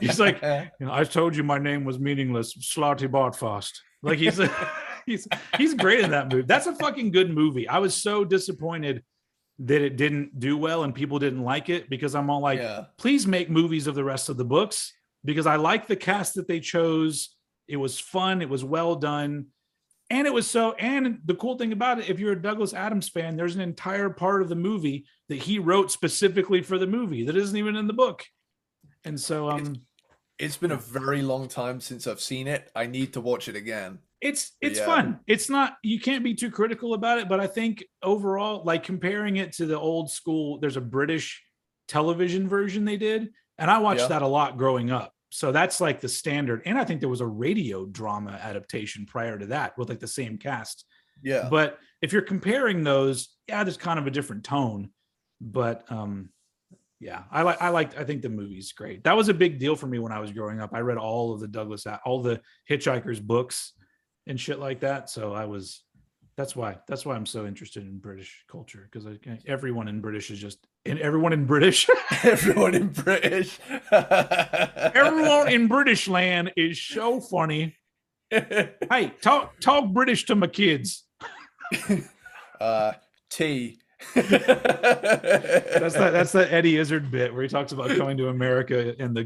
He's like, I told you my name was meaningless, Slarty Bartfast. Like he's great in that movie. That's a fucking good movie. I was so disappointed that it didn't do well and people didn't like it because I'm all like, please make movies of the rest of the books because I like the cast that they chose. It was fun. It was well done. And the cool thing about it, if you're a Douglas Adams fan, there's an entire part of the movie that he wrote specifically for the movie that isn't even in the book. And so it's been a very long time since I've seen it. I need to watch it again. It's fun. It's not, you can't be too critical about it, but I think overall, like comparing it to the old school, there's a British television version they did. And I watched that a lot growing up. So that's like the standard. And I think there was a radio drama adaptation prior to that with like the same cast. Yeah. But if you're comparing those, there's kind of a different tone. But I think the movie's great. That was a big deal for me when I was growing up. I read all of the Hitchhiker's books and shit like that. So that's why I'm so interested in British culture, because everyone in British is just everyone in British everyone in British everyone in British land is so funny. Hey, talk British to my kids. Tea. That's that Eddie Izzard bit where he talks about coming to America and the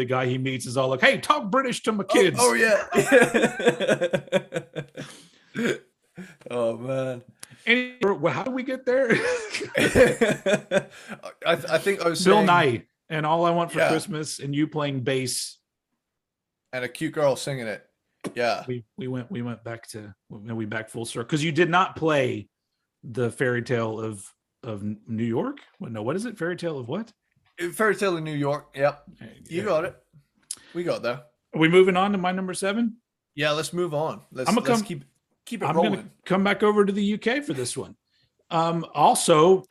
guy he meets is all like, hey, talk British to my kids. Oh yeah. Oh man. How do we get there? I think I was Bill saying, Nighy and All I Want for Christmas and you playing bass and a cute girl singing it. Yeah. We went back full circle because you did not play the Fairy Tale of New York. What is it? Fairy Tale of what? Fairy Tale of New York. Yep. You got it. We got there. Are we moving on to my number 7? Yeah, let's move on. Let's keep it rolling. I'm going to come back over to the UK for this one. Also,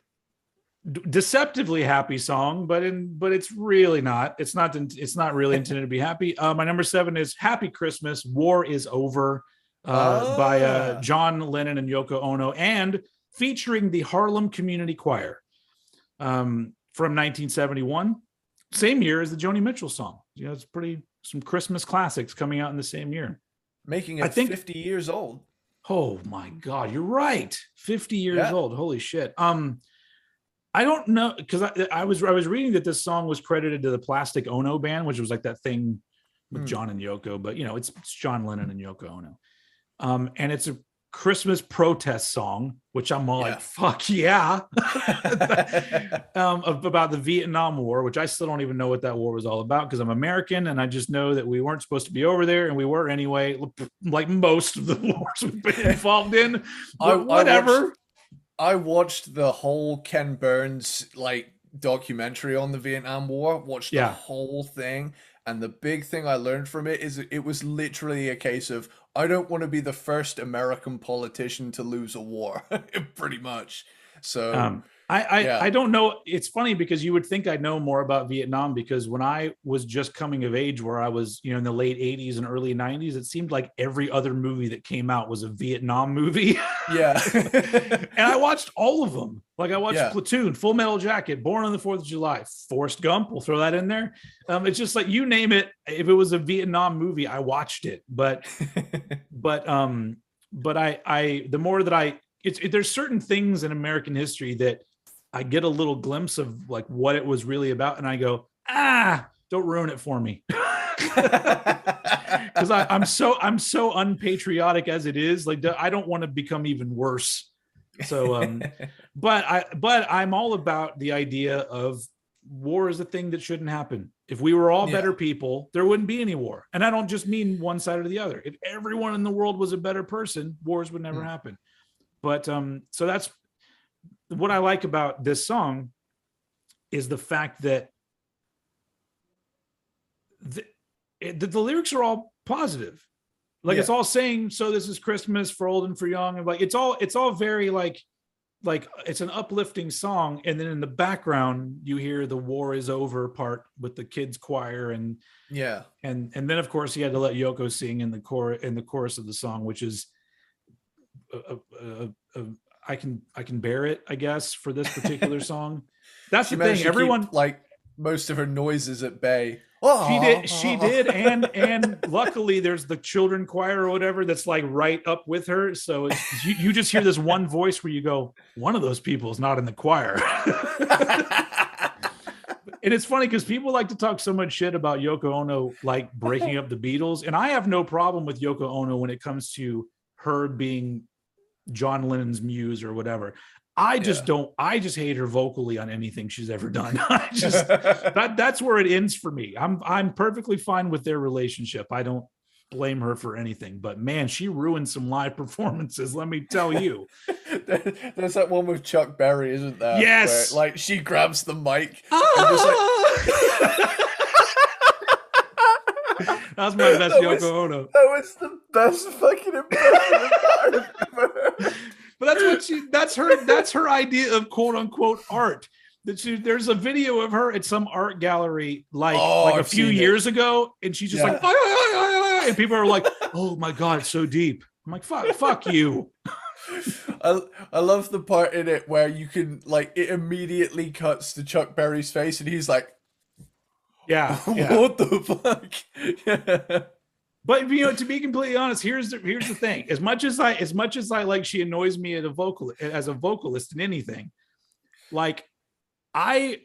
deceptively happy song, but it's really not. It's not really intended to be happy. My number 7 is Happy Christmas, War is Over, by John Lennon and Yoko Ono, and featuring the Harlem Community Choir from 1971, same year as the Joni Mitchell song. It's some Christmas classics coming out in the same year. Making it 50 years old. Oh my God, you're right. 50 years old. Holy shit. I don't know, because I was reading that this song was credited to the Plastic Ono Band, which was like that thing with John and Yoko, but it's John Lennon and Yoko Ono. And it's a Christmas protest song, which I'm all like, fuck yeah. About the Vietnam War, which I still don't even know what that war was all about because I'm American and I just know that we weren't supposed to be over there and we were anyway, like most of the wars we've been involved in. Whatever. I watched the whole Ken Burns documentary on the Vietnam War, watched the whole thing. And the big thing I learned from it is it was literally a case of, I don't want to be the first American politician to lose a war, pretty much. So I don't know. It's funny because you would think I'd know more about Vietnam because when I was just coming of age, where I was, in the late 80s and early 90s, it seemed like every other movie that came out was a Vietnam movie. Yeah. And I watched all of them. Like I watched Platoon, Full Metal Jacket, Born on the 4th of July, Forrest Gump. We'll throw that in there. It's just like, you name it. If it was a Vietnam movie, I watched it. But the more that there's certain things in American history that I get a little glimpse of like what it was really about. And I go, don't ruin it for me. Because I'm so unpatriotic as it is. Like, I don't want to become even worse. So, but I'm all about the idea of war is a thing that shouldn't happen. If we were all better people, there wouldn't be any war. And I don't just mean one side or the other. If everyone in the world was a better person, wars would never happen. But so that's what I like about this song, is the fact that the lyrics are all positive. Like it's all saying, so this is Christmas for old and for young. And like, it's all very like it's an uplifting song. And then in the background, you hear the war is over part with the kids choir. And and then of course he had to let Yoko sing in the chorus of the song, which is I can bear it, I guess, for this particular song. That's the thing. Everyone like most of her noises at bay. She did, and luckily there's the children choir or whatever that's like right up with her. So you just hear this one voice where you go, one of those people is not in the choir. And it's funny because people like to talk so much shit about Yoko Ono like breaking up the Beatles, and I have no problem with Yoko Ono when it comes to her being John Lennon's muse or whatever. I just hate her vocally on anything she's ever done. That's where it ends for me. I'm perfectly fine with their relationship. I don't blame her for anything, but man, she ruined some live performances, let me tell you. There's that one with Chuck Berry, isn't there? Yes. Where, like, she grabs the mic and just like That's my best Yoko Ono. That was the best fucking impression of ever. But that's her idea of quote unquote art. There's a video of her at some art gallery like a few years ago, and she's just like, and people are like, oh my god, so deep. I'm like, fuck you. I love the part in it where you can like it immediately cuts to Chuck Berry's face and he's like, what the fuck? But to be completely honest, here's the thing. As much as I like, she annoys me as a vocalist in anything. Like, I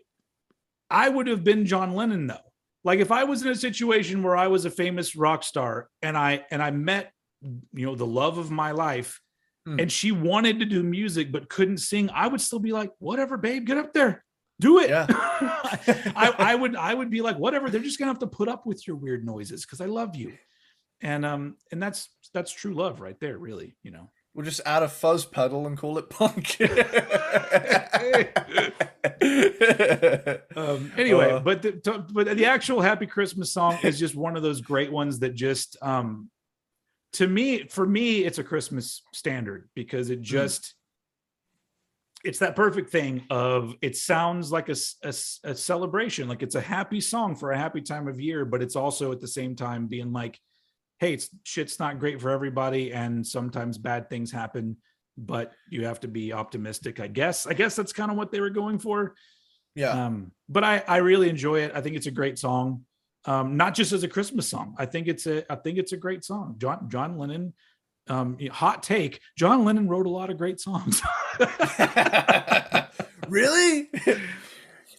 would have been John Lennon though. Like, if I was in a situation where I was a famous rock star and I met the love of my life, and she wanted to do music but couldn't sing, I would still be like, whatever, babe, get up there, do it. Yeah. I would be like, whatever. They're just gonna have to put up with your weird noises because I love you. And that's true love right there, really. We'll just add a fuzz pedal and call it punk. Anyway, but the actual Happy Christmas song is just one of those great ones that just for me it's a Christmas standard because it just it's that perfect thing of it sounds like a celebration, like it's a happy song for a happy time of year, but it's also at the same time being like, hey, shit's not great for everybody, and sometimes bad things happen, but you have to be optimistic. I guess that's kind of what they were going for. Yeah. But I really enjoy it. I think it's a great song. Not just as a Christmas song. I think it's a great song. John Lennon. Hot take. John Lennon wrote a lot of great songs. Really?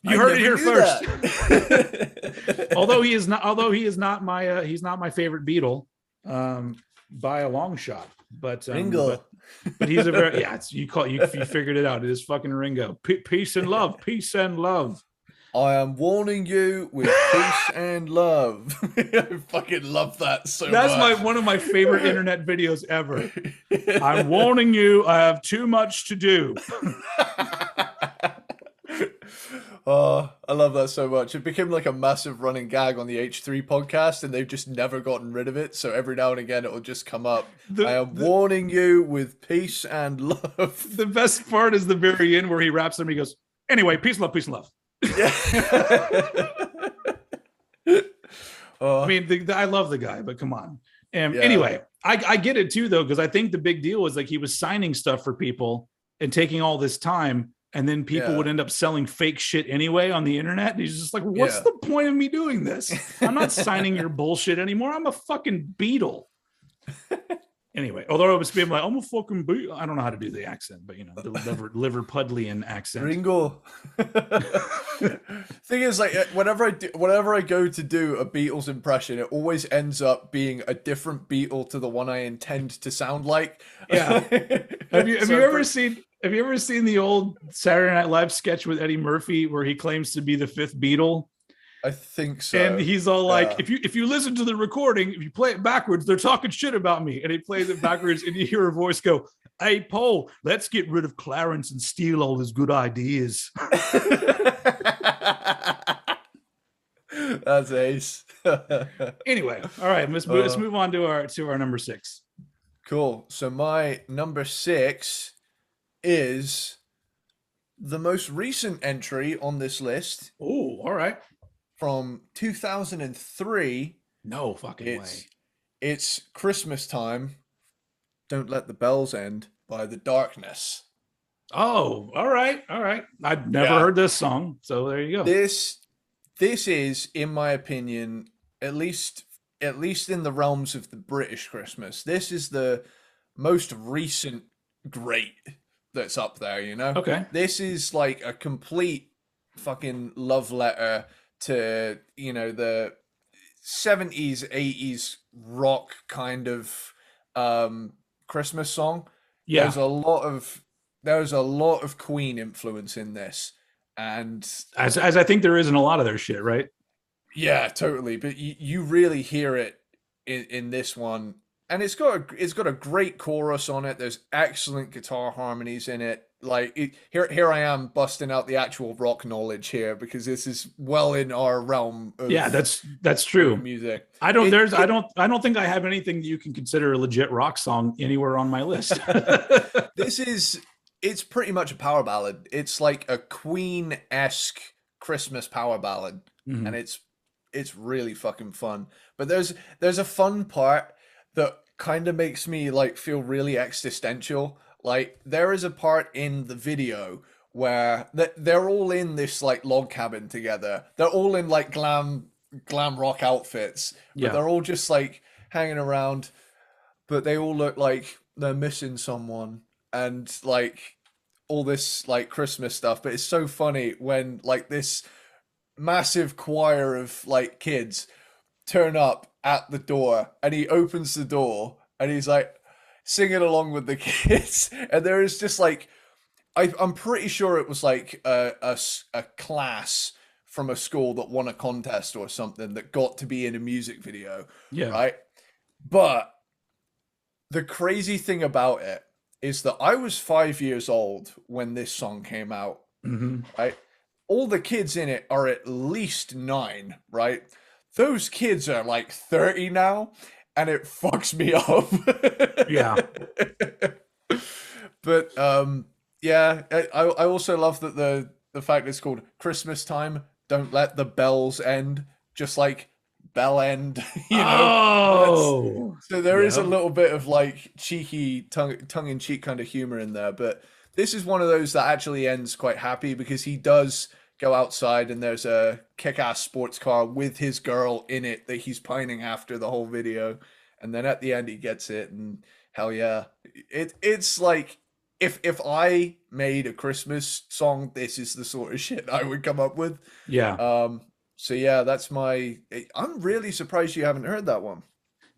You heard it here first. Although he is not my favorite Beatle, by a long shot. But Ringo. But he's a very you figured it out. It is fucking Ringo. Peace and love. Peace and love. I am warning you with peace and love. I fucking love that so much. That's one of my favorite internet videos ever. I'm warning you, I have too much to do. Oh, I love that so much. It became like a massive running gag on the H3 podcast, and they've just never gotten rid of it. So every now and again, it will just come up. I am warning you with peace and love. The best part is the very end where he raps them. He goes, anyway, peace and love. Yeah. I mean, I love the guy, but come on. Anyway, I get it too, though, because I think the big deal was like he was signing stuff for people and taking all this time. And then people would end up selling fake shit anyway on the internet. And he's just like, what's the point of me doing this? I'm not signing your bullshit anymore. I'm a fucking Beatle. Anyway, although it was being like, I'm a fucking boot. I don't know how to do the accent, but the Liverpudlian accent. Ringo. Thing is, like, whenever I go to do a Beatles impression, it always ends up being a different Beatle to the one I intend to sound like. Yeah. Have you ever seen the old Saturday Night Live sketch with Eddie Murphy where he claims to be the fifth Beatle? I think so. And he's all like, if you listen to the recording, if you play it backwards, they're talking shit about me. And he plays it backwards, and you hear a voice go, "Hey, Paul, let's get rid of Clarence and steal all his good ideas." That's ace. Anyway, all right, let's move on to our number 6. Cool. So my number 6 is the most recent entry on this list. Oh, all right. From 2003. No fucking way. It's Christmas Time. Don't Let the Bells End by The Darkness. Oh, all right. All right. I've never heard this song, so there you go. This is, in my opinion, at least in the realms of the British Christmas, this is the most recent great that's up there, Okay. This is like a complete fucking love letter to the 70s 80s rock kind of Christmas song. Yeah, there's a lot of Queen influence in this, and as I think there is in a lot of their shit, right? Yeah, totally. But you really hear it in this one, and it's got a great chorus on it. There's excellent guitar harmonies in it. Like here I am busting out the actual rock knowledge here, because this is well in our realm of that's true music. I don't think I have anything that you can consider a legit rock song anywhere on my list. It's pretty much a power ballad. It's like a Queen-esque Christmas power ballad, and it's really fucking fun. But there's a fun part that kind of makes me like feel really existential. Like, there is a part in the video where they're all in this like log cabin together. They're all in like glam rock outfits, but they're all just like hanging around, but they all look like they're missing someone, and like all this like Christmas stuff. But it's so funny when like this massive choir of like kids turn up at the door, and he opens the door and he's like singing along with the kids, and there is just like I'm pretty sure it was like a class from a school that won a contest or something that got to be in a music video, right? But the crazy thing about it is that I was 5 years old when this song came out, right? All the kids in it are at least 9, right? Those kids are like 30 now, and it fucks me up. Yeah. But I also love that the fact it's called Christmas Time, Don't Let the Bells End, just like bell end, Oh, so there is a little bit of like cheeky tongue-in-cheek kind of humor in there. But this is one of those that actually ends quite happy, because he does go outside and there's a kick-ass sports car with his girl in it that he's pining after the whole video, and then at the end he gets it, and hell yeah, it's like if I made a Christmas song, this is the sort of shit I would come up with. So yeah, that's I'm really surprised you haven't heard that one.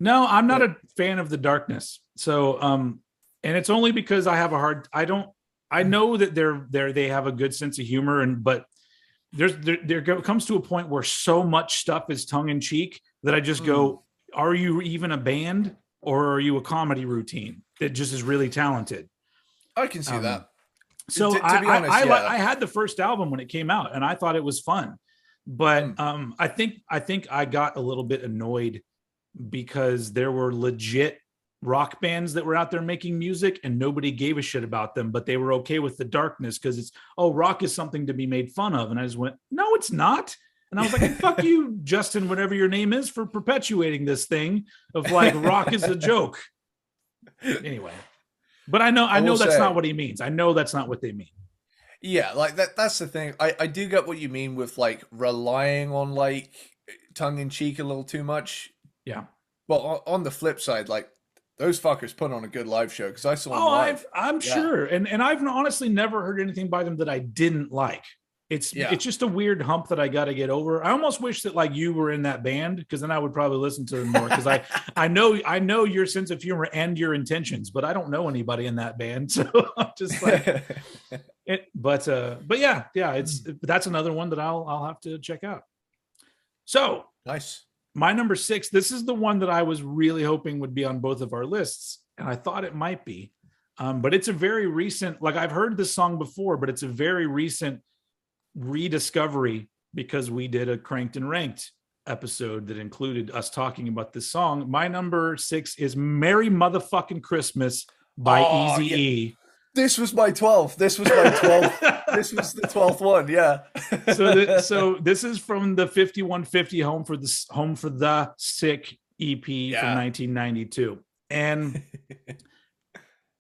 No, I'm not a fan of The Darkness. So and it's only because I have I know that they have a good sense of humor, but there comes to a point where so much stuff is tongue in cheek that I just go, are you even a band, or are you a comedy routine that just is really talented? I can see that. So to be honest, I had the first album when it came out, and I thought it was fun, but I think I got a little bit annoyed because there were legit rock bands that were out there making music and nobody gave a shit about them, but they were okay with The Darkness because rock is something to be made fun of. And I just went, no, it's not. And I was like, fuck you, Justin, whatever your name is, for perpetuating this thing of like rock is a joke. Anyway, but I know that's not what he means. I know that's not what they mean. Yeah, like that's the thing. I do get what you mean with like relying on like tongue in cheek a little too much. Yeah. Well, on the flip side, like those fuckers put on a good live show because I saw them live. I'm sure, and I've honestly never heard anything by them that I didn't like. It's just a weird hump that I got to get over. I almost wish that like you were in that band, because then I would probably listen to them more, because I know your sense of humor and your intentions, but I don't know anybody in that band, so I'm just like but yeah, that's another one that I'll have to check out. So nice. My number 6, this is the one that I was really hoping would be on both of our lists, and I thought it might be, but it's a very recent, like I've heard this song before, but it's a very recent rediscovery, because we did a Cranked and Ranked episode that included us talking about this song. My number 6 is Merry Motherfucking Christmas by Eazy-E. This was my 12th. This was my 12th. This was the 12th one. Yeah. So this is from the 5150 Home for the Sick EP from 1992. And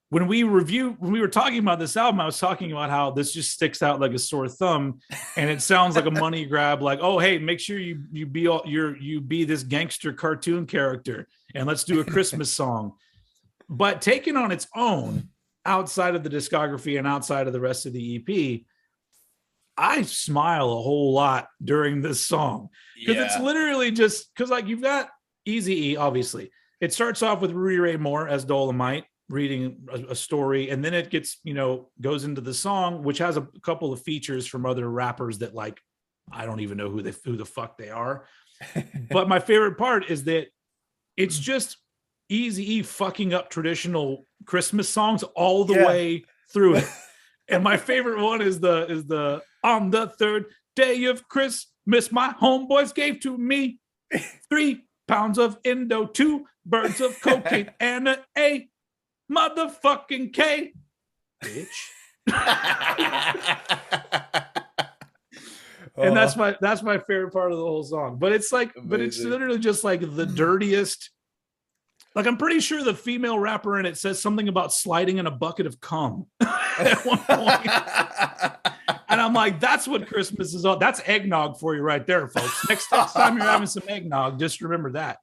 when we were talking about this album, I was talking about how this just sticks out like a sore thumb, and it sounds like a money grab. Like, oh, hey, make sure you be this gangster cartoon character, and let's do a Christmas song. But taken on its own, outside of the discography and outside of the rest of the EP, I smile a whole lot during this song, because it's literally just because, like, you've got Eazy-E, obviously. It starts off with Rudy Ray Moore as Dolomite reading a story, and then it gets, goes into the song, which has a couple of features from other rappers that, like, I don't even know who the fuck they are. But my favorite part is that it's just Eazy-E fucking up traditional Christmas songs all the way through it. And my favorite one is the on the third day of Christmas, my homeboys gave to me 3 pounds of Indo, 2 birds of cocaine, and a motherfucking K, bitch. And that's my favorite part of the whole song. But it's like, amazing. But it's literally just like the dirtiest. Like, I'm pretty sure the female rapper in it says something about sliding in a bucket of cum at one point. And I'm like, that's what Christmas is all. That's eggnog for you right there, folks. Next time you're having some eggnog, just remember that.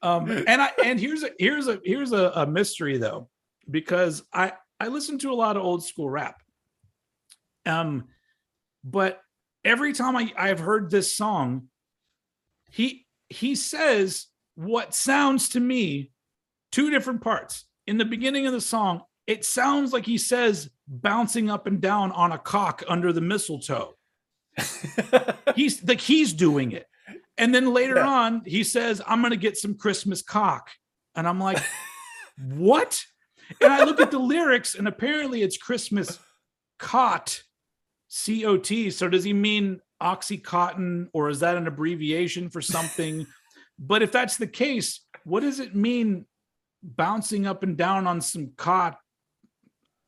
And here's a mystery though, because I listen to a lot of old school rap. But every time I've heard this song, he says what sounds to me 2 different parts. In the beginning of the song, it sounds like he says bouncing up and down on a cock under the mistletoe. he's doing it. And then later on, he says, I'm going to get some Christmas cock. And I'm like, what? And I look at the lyrics, and apparently it's Christmas cot, C-O-T. So does he mean Oxycontin, or is that an abbreviation for something? But if that's the case, what does it mean bouncing up and down on some cot?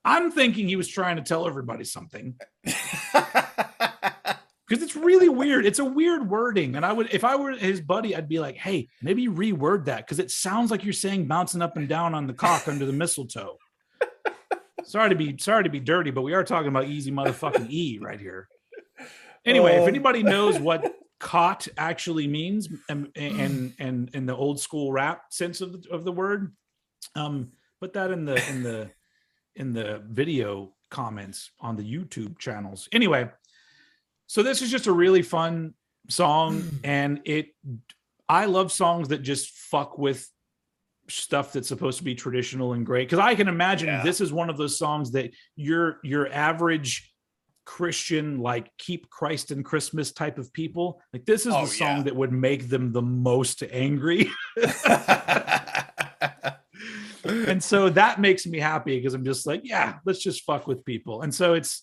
I'm thinking he was trying to tell everybody something. Because it's really weird. It's a weird wording. And if I were his buddy, I'd be like, hey, maybe reword that, because it sounds like you're saying bouncing up and down on the cock under the mistletoe. Sorry to be dirty, but we are talking about Easy motherfucking E right here. Anyway, if anybody knows what cot actually means and in the old school rap sense of the word, put that in the video comments on the YouTube channels. Anyway, so this is just a really fun song, and I love songs that just fuck with stuff that's supposed to be traditional and great, because I can imagine this is one of those songs that your average Christian, like, keep Christ in Christmas type of people, like, this is the song that would make them the most angry. And so that makes me happy, because I'm just like, yeah, let's just fuck with people. And so it's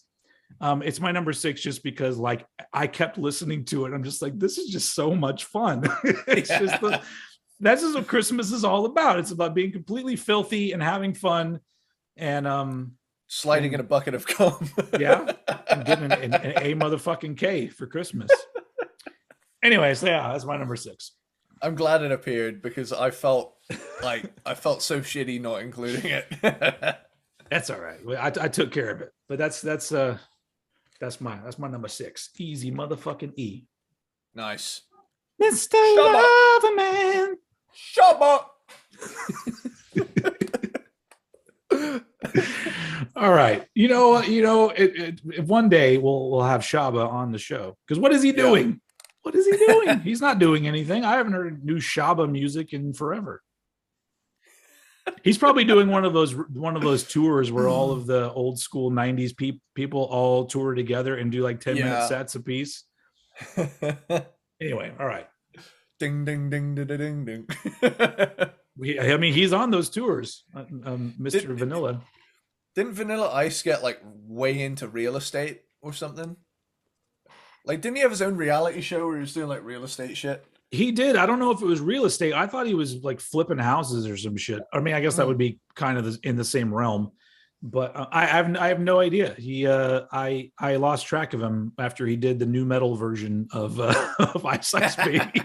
my number 6, just because, like, I kept listening to it. I'm just like, this is just so much fun. It's just that's just what Christmas is all about. It's about being completely filthy and having fun, and sliding in a bucket of cum. And getting an A motherfucking K for Christmas. Anyway, so that's my number 6. I'm glad it appeared, because I felt so shitty not including it. That's all right. I took care of it. But that's my number 6. Easy motherfucking E. Nice. Mr. Loverman. Shut up. All right. If one day we'll have Shaba on the show, because what is he doing? Yeah. What is he doing? He's not doing anything. I haven't heard new Shaba music in forever. He's probably doing one of those tours where all of the old school 90s people all tour together and do like 10-minute sets a piece. Anyway, all right. Ding ding ding ding ding ding. I mean, he's on those tours, Mr. Vanilla. Didn't Vanilla Ice get like way into real estate or something? Like, didn't he have his own reality show where he was doing like real estate shit? He did. I don't know if it was real estate. I thought he was like flipping houses or some shit. I mean, I guess that would be kind of in the same realm, but I have no idea. I lost track of him after he did the new metal version of Ice Ice Baby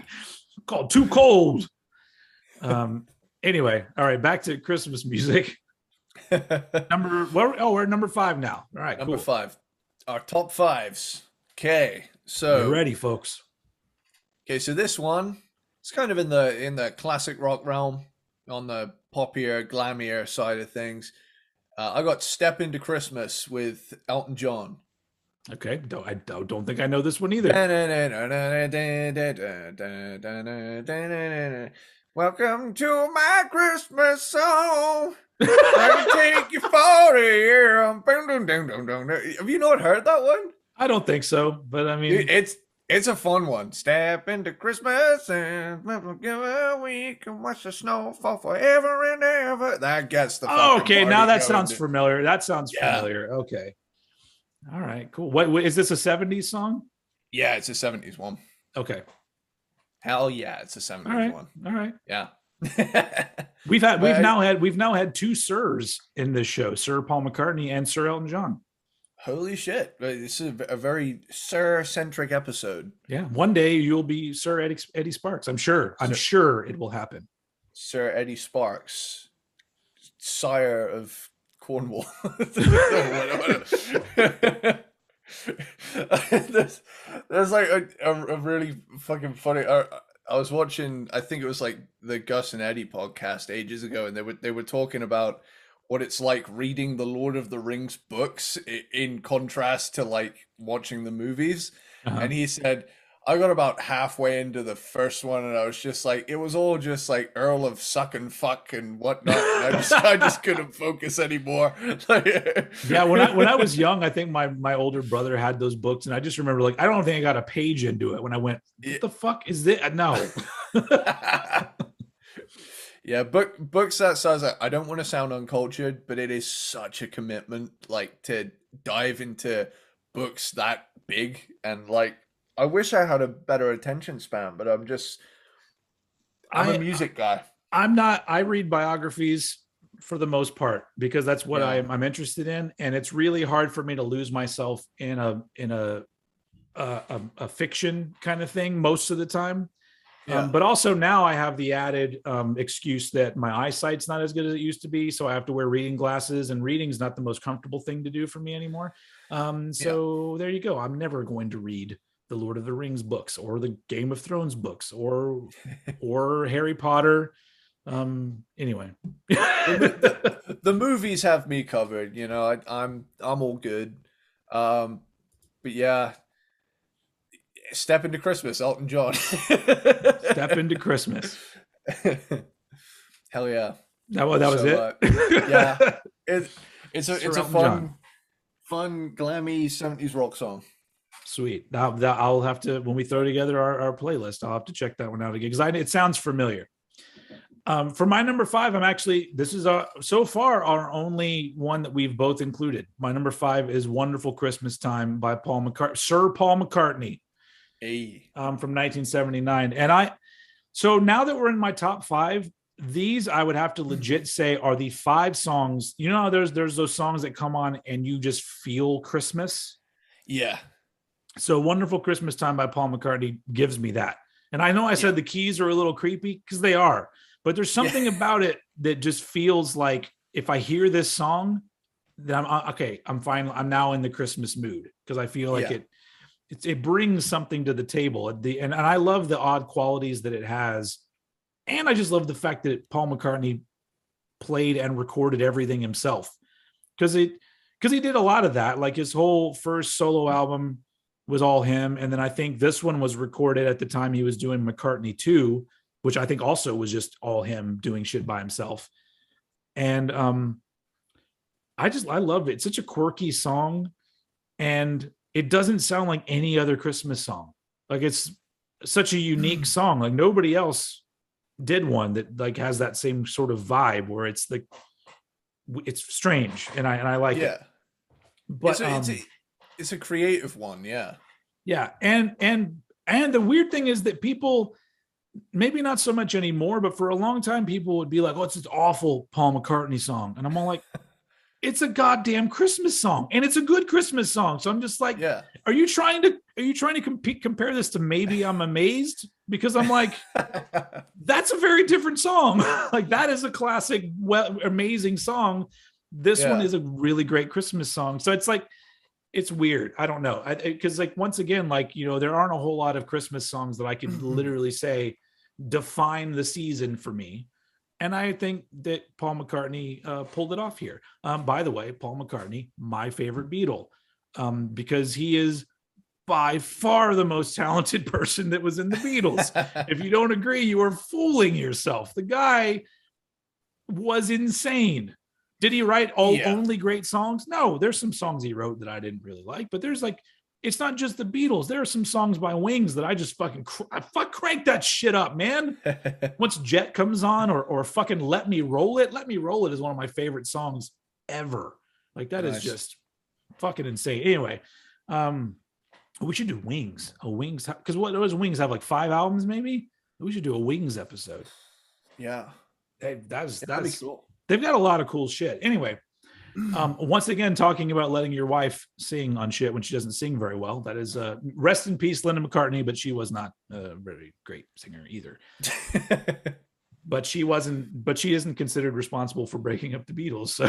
called Too Cold. Anyway, all right, back to Christmas music. We're number 5 now. All right, number 5. Our top 5s. Okay, so you're ready, folks. Okay, so this one, it's kind of in the classic rock realm, on the poppier, glammier side of things. I got "Step Into Christmas" with Elton John. Okay, I don't think I know this one either. Welcome to my Christmas song. I can take you 40 years. Have you not heard that one? I don't think so, but I mean, it's a fun one. Step into Christmas and give a week and watch the snow fall forever and ever. That gets the. Oh, okay, now that sounds familiar. That sounds familiar. Okay, all right, cool. What is this? A 70s song? Yeah, it's a 70s one. Okay. Hell yeah, it's a 70s one. All right. Yeah. we've now had 2 sirs in this show, Sir Paul McCartney and Sir Elton John. Holy shit. This is a very Sir-centric episode. Yeah. One day you'll be Sir Eddie Sparxx. I'm sure it will happen. Sir Eddie Sparxx, sire of Cornwall. there's like a really fucking funny. I was watching, I think it was like the Gus and Eddie podcast ages ago, and they were talking about what it's like reading the Lord of the Rings books in contrast to like watching the movies. Uh-huh. And he said, I got about halfway into the first one and I was just like, it was all just like Earl of Suck and Fuck and whatnot. And I just couldn't focus anymore. Yeah, when I was young, I think my older brother had those books, and I just remember like, I don't think I got a page into it when I went, what the fuck is this? No. Yeah, books that size, I don't want to sound uncultured, but it is such a commitment, like, to dive into books that big. And like, I wish I had a better attention span, but I'm a music guy. I read biographies for the most part because that's what I'm interested in, and it's really hard for me to lose myself in a fiction kind of thing most of the time. Yeah. But also now I have the added excuse that my eyesight's not as good as it used to be. So I have to wear reading glasses, and reading's not the most comfortable thing to do for me anymore. There you go. I'm never going to read the Lord of the Rings books or the Game of Thrones books or Harry Potter. Anyway, the movies have me covered. You know, I'm all good. But yeah. Step Into Christmas, Elton John. Step Into Christmas. Hell yeah. That was it. Yeah. It's a fun, glammy 70s rock song. Sweet. I'll have to, when we throw together our playlist, I'll have to check that one out again because it sounds familiar. For my number 5, this is so far our only one that we've both included. My number 5 is Wonderful Christmas Time by Sir Paul McCartney. From 1979. And so now that we're in my top 5, these I would have to legit say are the 5 songs. You know, there's those songs that come on and you just feel Christmas. Yeah. So Wonderful Christmas Time by Paul McCartney gives me that. And I know I said the keys are a little creepy because they are, but there's something about it that just feels like if I hear this song, then I'm fine. I'm now in the Christmas mood because I feel like it brings something to the table. And I love the odd qualities that it has. And I just love the fact that Paul McCartney played and recorded everything himself. Because because he did a lot of that. Like his whole first solo album was all him, and then I think this one was recorded at the time he was doing McCartney 2, which I think also was just all him doing shit by himself. And I love it. It's such a quirky song, and it doesn't sound like any other Christmas song. Like it's such a unique song. Like nobody else did one that like has that same sort of vibe where it's like it's strange, and I like it. But it's a creative one, yeah. Yeah, and the weird thing is that people, maybe not so much anymore, but for a long time people would be like, "Oh, it's this awful Paul McCartney song," and I'm all like, "It's a goddamn Christmas song, and it's a good Christmas song." So I'm just like, yeah. Are you trying to compare this to Maybe I'm Amazed? Because I'm like, that's a very different song. Like that is a classic, amazing song. This one is a really great Christmas song. So it's like, it's weird. I don't know. Because like, once again, like, you know, there aren't a whole lot of Christmas songs that I can literally say define the season for me. And I think that Paul McCartney pulled it off here. By the way, Paul McCartney, my favorite Beatle, because he is by far the most talented person that was in the Beatles. If you don't agree, you are fooling yourself. The guy was insane. Did he write only great songs? No, there's some songs he wrote that I didn't really like, but there's like, it's not just the Beatles. There are some songs by Wings that I just fucking crank that shit up, man. Once Jet comes on, or fucking Let Me Roll It. Let Me Roll It is one of my favorite songs ever. Like that is just fucking insane. Anyway, we should do Wings. Wings, because what does Wings have, like 5 albums maybe? We should do a Wings episode. Yeah. That's cool. They've got a lot of cool shit. Anyway, once again, talking about letting your wife sing on shit when she doesn't sing very well. That is rest in peace, Linda McCartney, but she was not a very great singer either. But she isn't considered responsible for breaking up the Beatles. So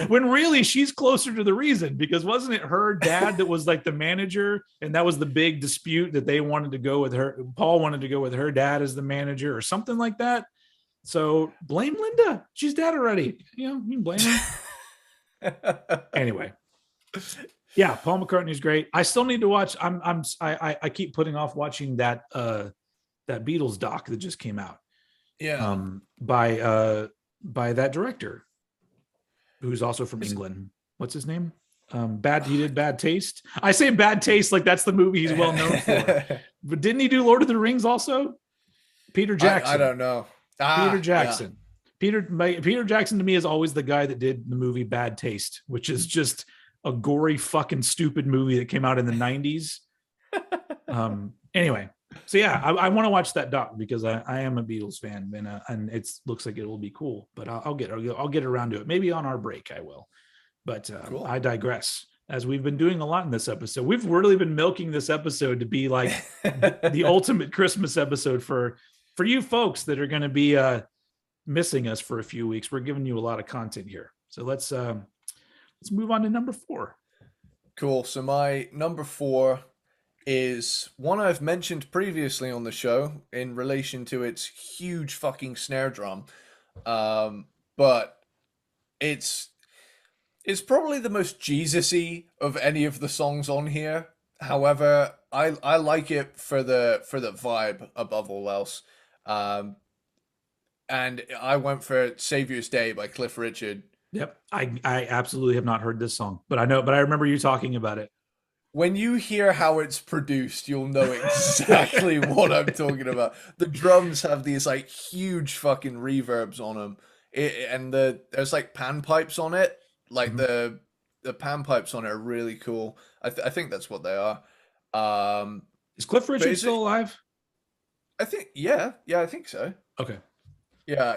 when really she's closer to the reason, because wasn't it her dad that was like the manager, and that was the big dispute that they wanted to go with her. Paul wanted to go with her dad as the manager or something like that. So blame Linda. She's dead already. You know, you can blame her. Anyway, yeah, Paul McCartney's great. I still need to watch. I keep putting off watching that Beatles doc that just came out. Yeah. By that director, who's also from England. What's his name? He did Bad Taste. I say Bad Taste like that's the movie he's well known for. But didn't he do Lord of the Rings also? Peter Jackson. I don't know. Peter Jackson. Yeah. Peter Jackson to me is always the guy that did the movie Bad Taste, which is just a gory fucking stupid movie that came out in the 90s. Anyway, so yeah, I want to watch that doc because I am a Beatles fan, and it looks like it will be cool. But I'll get around to it. Maybe on our break I will. But cool. I digress. As we've been doing a lot in this episode, we've really been milking this episode to be like the ultimate Christmas episode for you folks that are going to be missing us for a few weeks. We're giving you a lot of content here. So let's move on to number 4. Cool. So my number 4 is one I've mentioned previously on the show in relation to its huge fucking snare drum. But it's probably the most Jesus-y of any of the songs on here. However, I like it for the vibe above all else. And I went for Savior's Day by Cliff Richard. Yep. I absolutely have not heard this song, but I remember you talking about it. When you hear how it's produced, you'll know exactly what I'm talking about. The drums have these like huge fucking reverbs on them. And there's like pan pipes on it. Like the pan pipes on it are really cool. I think that's what they are. Is Cliff Richard still alive? I think, yeah, I think so. Okay. Yeah.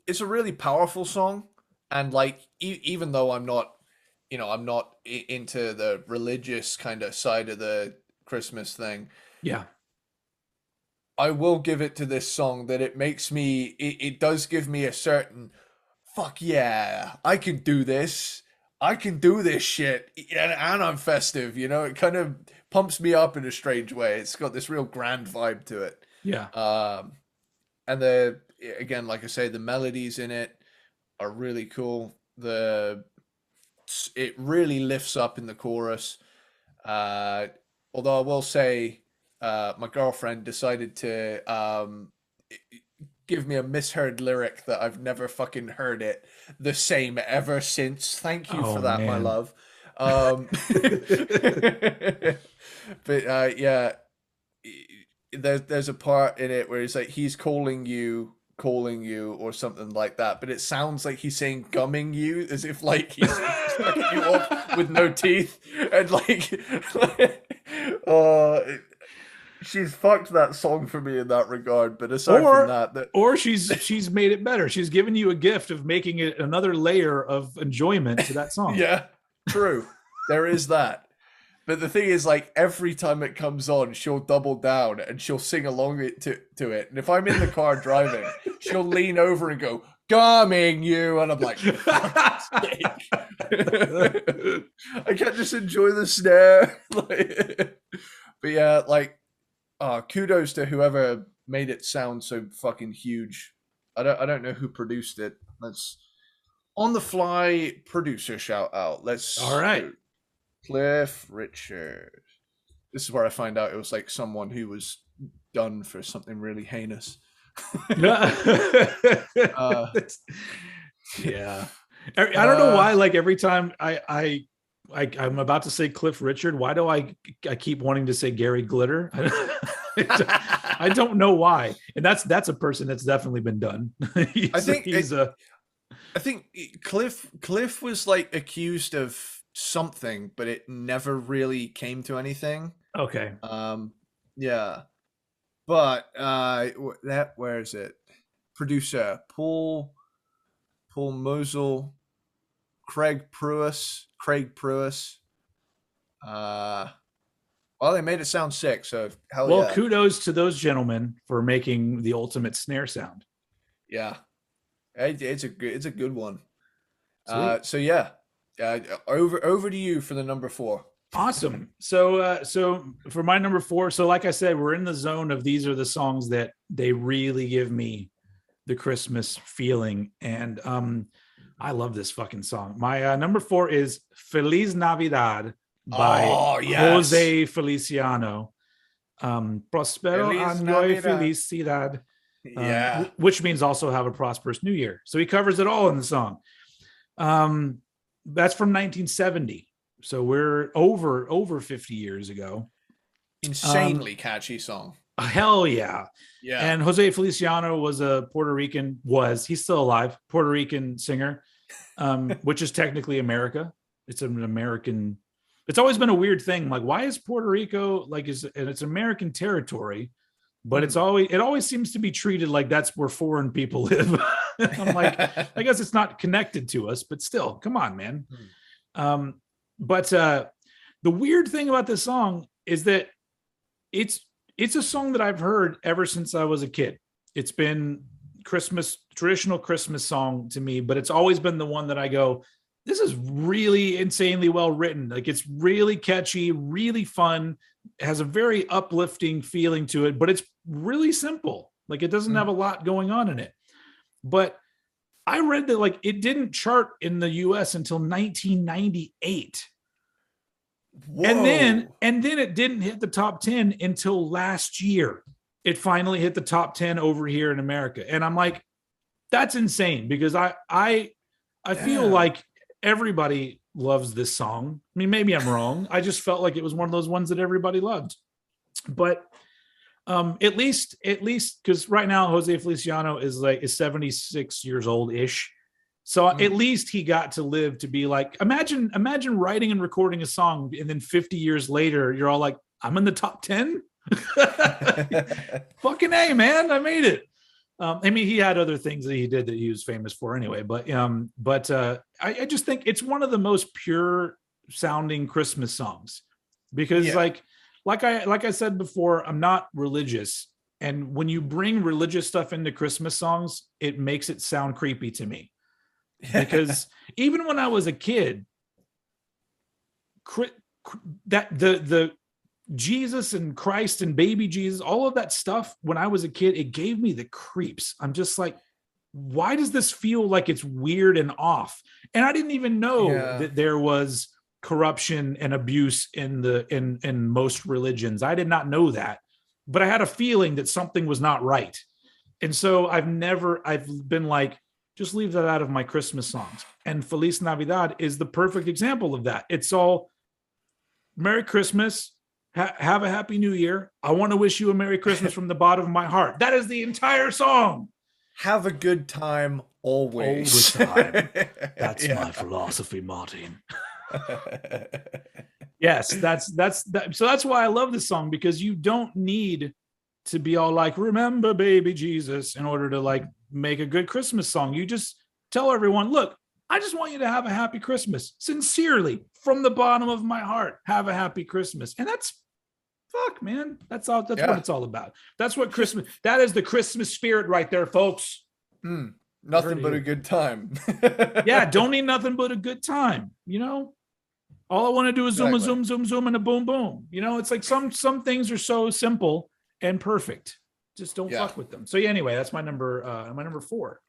It's a really powerful song. And like, even though I'm not into the religious kind of side of the Christmas thing. Yeah. I will give it to this song that it does give me a certain, fuck yeah, I can do this. I can do this shit. And I'm festive, you know? It kind of pumps me up in a strange way. It's got this real grand vibe to it. Yeah. And again, like I say, the melodies in it are really cool. The it really lifts up in the chorus. Although I will say, my girlfriend decided to give me a misheard lyric that I've never fucking heard it the same ever since. Thank you for that, my love. But yeah, there's a part in it where it's like he's calling you or something like that, but it sounds like he's saying gumming you, as if like he's sucking you off with no teeth, and like she's fucked that song for me in that regard. But aside from that, or she's made it better. She's given you a gift of making it another layer of enjoyment to that song. Yeah, true. There is that. But the thing is, like, every time it comes on, she'll double down and she'll sing along to it. And if I'm in the car driving, she'll lean over and go, "Gumming you," and I'm like, "Fuck's sake." I can't just enjoy the snare. But yeah, like, kudos to whoever made it sound so fucking huge. I don't know who produced it. Let's on the fly producer shout out. All right. Cliff Richard. This is where I find out it was like someone who was done for something really heinous. Yeah. I don't know why. Like every time I'm about to say Cliff Richard, why do I keep wanting to say Gary Glitter? I don't know why. And that's a person that's definitely been done. I think Cliff was like accused of something, but it never really came to anything. Okay. Yeah. But where is it? Producer Paul Mosel, Craig Pruis. Well, they made it sound sick, so kudos to those gentlemen for making the ultimate snare sound. Yeah. It's a good one. So yeah. Over to you for the number 4. Awesome. So for my number 4, so like I said, we're in the zone of these are the songs that they really give me the Christmas feeling, and I love this fucking song. My number 4 is Feliz Navidad by Jose Feliciano. Prospero año y felicidad. Yeah. Which means also have a prosperous new year. So he covers it all in the song. That's from 1970. So we're over 50 years ago. Insanely catchy song. Hell yeah. Yeah. And Jose Feliciano was a he's still alive, Puerto Rican singer, which is technically America. It's an American. It's always been a weird thing. Like, why is Puerto Rico and it's American territory, but it always seems to be treated like that's where foreign people live. I'm like, I guess it's not connected to us, but still, come on, man. But the weird thing about this song is that it's a song that I've heard ever since I was a kid. It's been traditional Christmas song to me, but it's always been the one that I go, this is really insanely well written. Like, it's really catchy, really fun, has a very uplifting feeling to it, but it's really simple. Like, it doesn't have a lot going on in it. But I read that like it didn't chart in the US until 1998. Whoa. And then it didn't hit the top 10 until last year. It finally hit the top 10 over here in America. And I'm like, that's insane, because I feel like everybody loves this song. I mean, maybe I'm wrong. I just felt like it was one of those ones that everybody loved. But at least because right now Jose Feliciano is 76 years old ish, so at least he got to live to be like, imagine writing and recording a song and then 50 years later you're all like, I'm in the top 10. Fucking A, man, I made it. I mean, he had other things that he did that he was famous for anyway, but I just think it's one of the most pure sounding Christmas songs, because like I said before, I'm not religious. And when you bring religious stuff into Christmas songs, it makes it sound creepy to me. Because even when I was a kid, that the Jesus and Christ and baby Jesus, all of that stuff, when I was a kid, it gave me the creeps. I'm just like, why does this feel like it's weird and off? And I didn't even know that there was corruption and abuse in most religions. I did not know that, but I had a feeling that something was not right. And so I've been like, just leave that out of my Christmas songs. And Feliz Navidad is the perfect example of that. It's all Merry Christmas. Have a Happy New Year. I want to wish you a Merry Christmas from the bottom of my heart. That is the entire song. Have a good time always. All the time. That's my philosophy, Martin. Yes, that's so that's why I love this song, because you don't need to be all like, remember baby Jesus, in order to like make a good Christmas song. You just tell everyone, look, I just want you to have a happy Christmas. Sincerely, from the bottom of my heart, have a happy Christmas. And that's man. That's what it's all about. That's what Christmas, that is the Christmas spirit right there, folks. Nothing but a good time. Yeah, don't need nothing but a good time. All I want to do is zoom, and a boom, boom. It's like some things are so simple and perfect. Just don't fuck with them. So anyway, that's my number 4.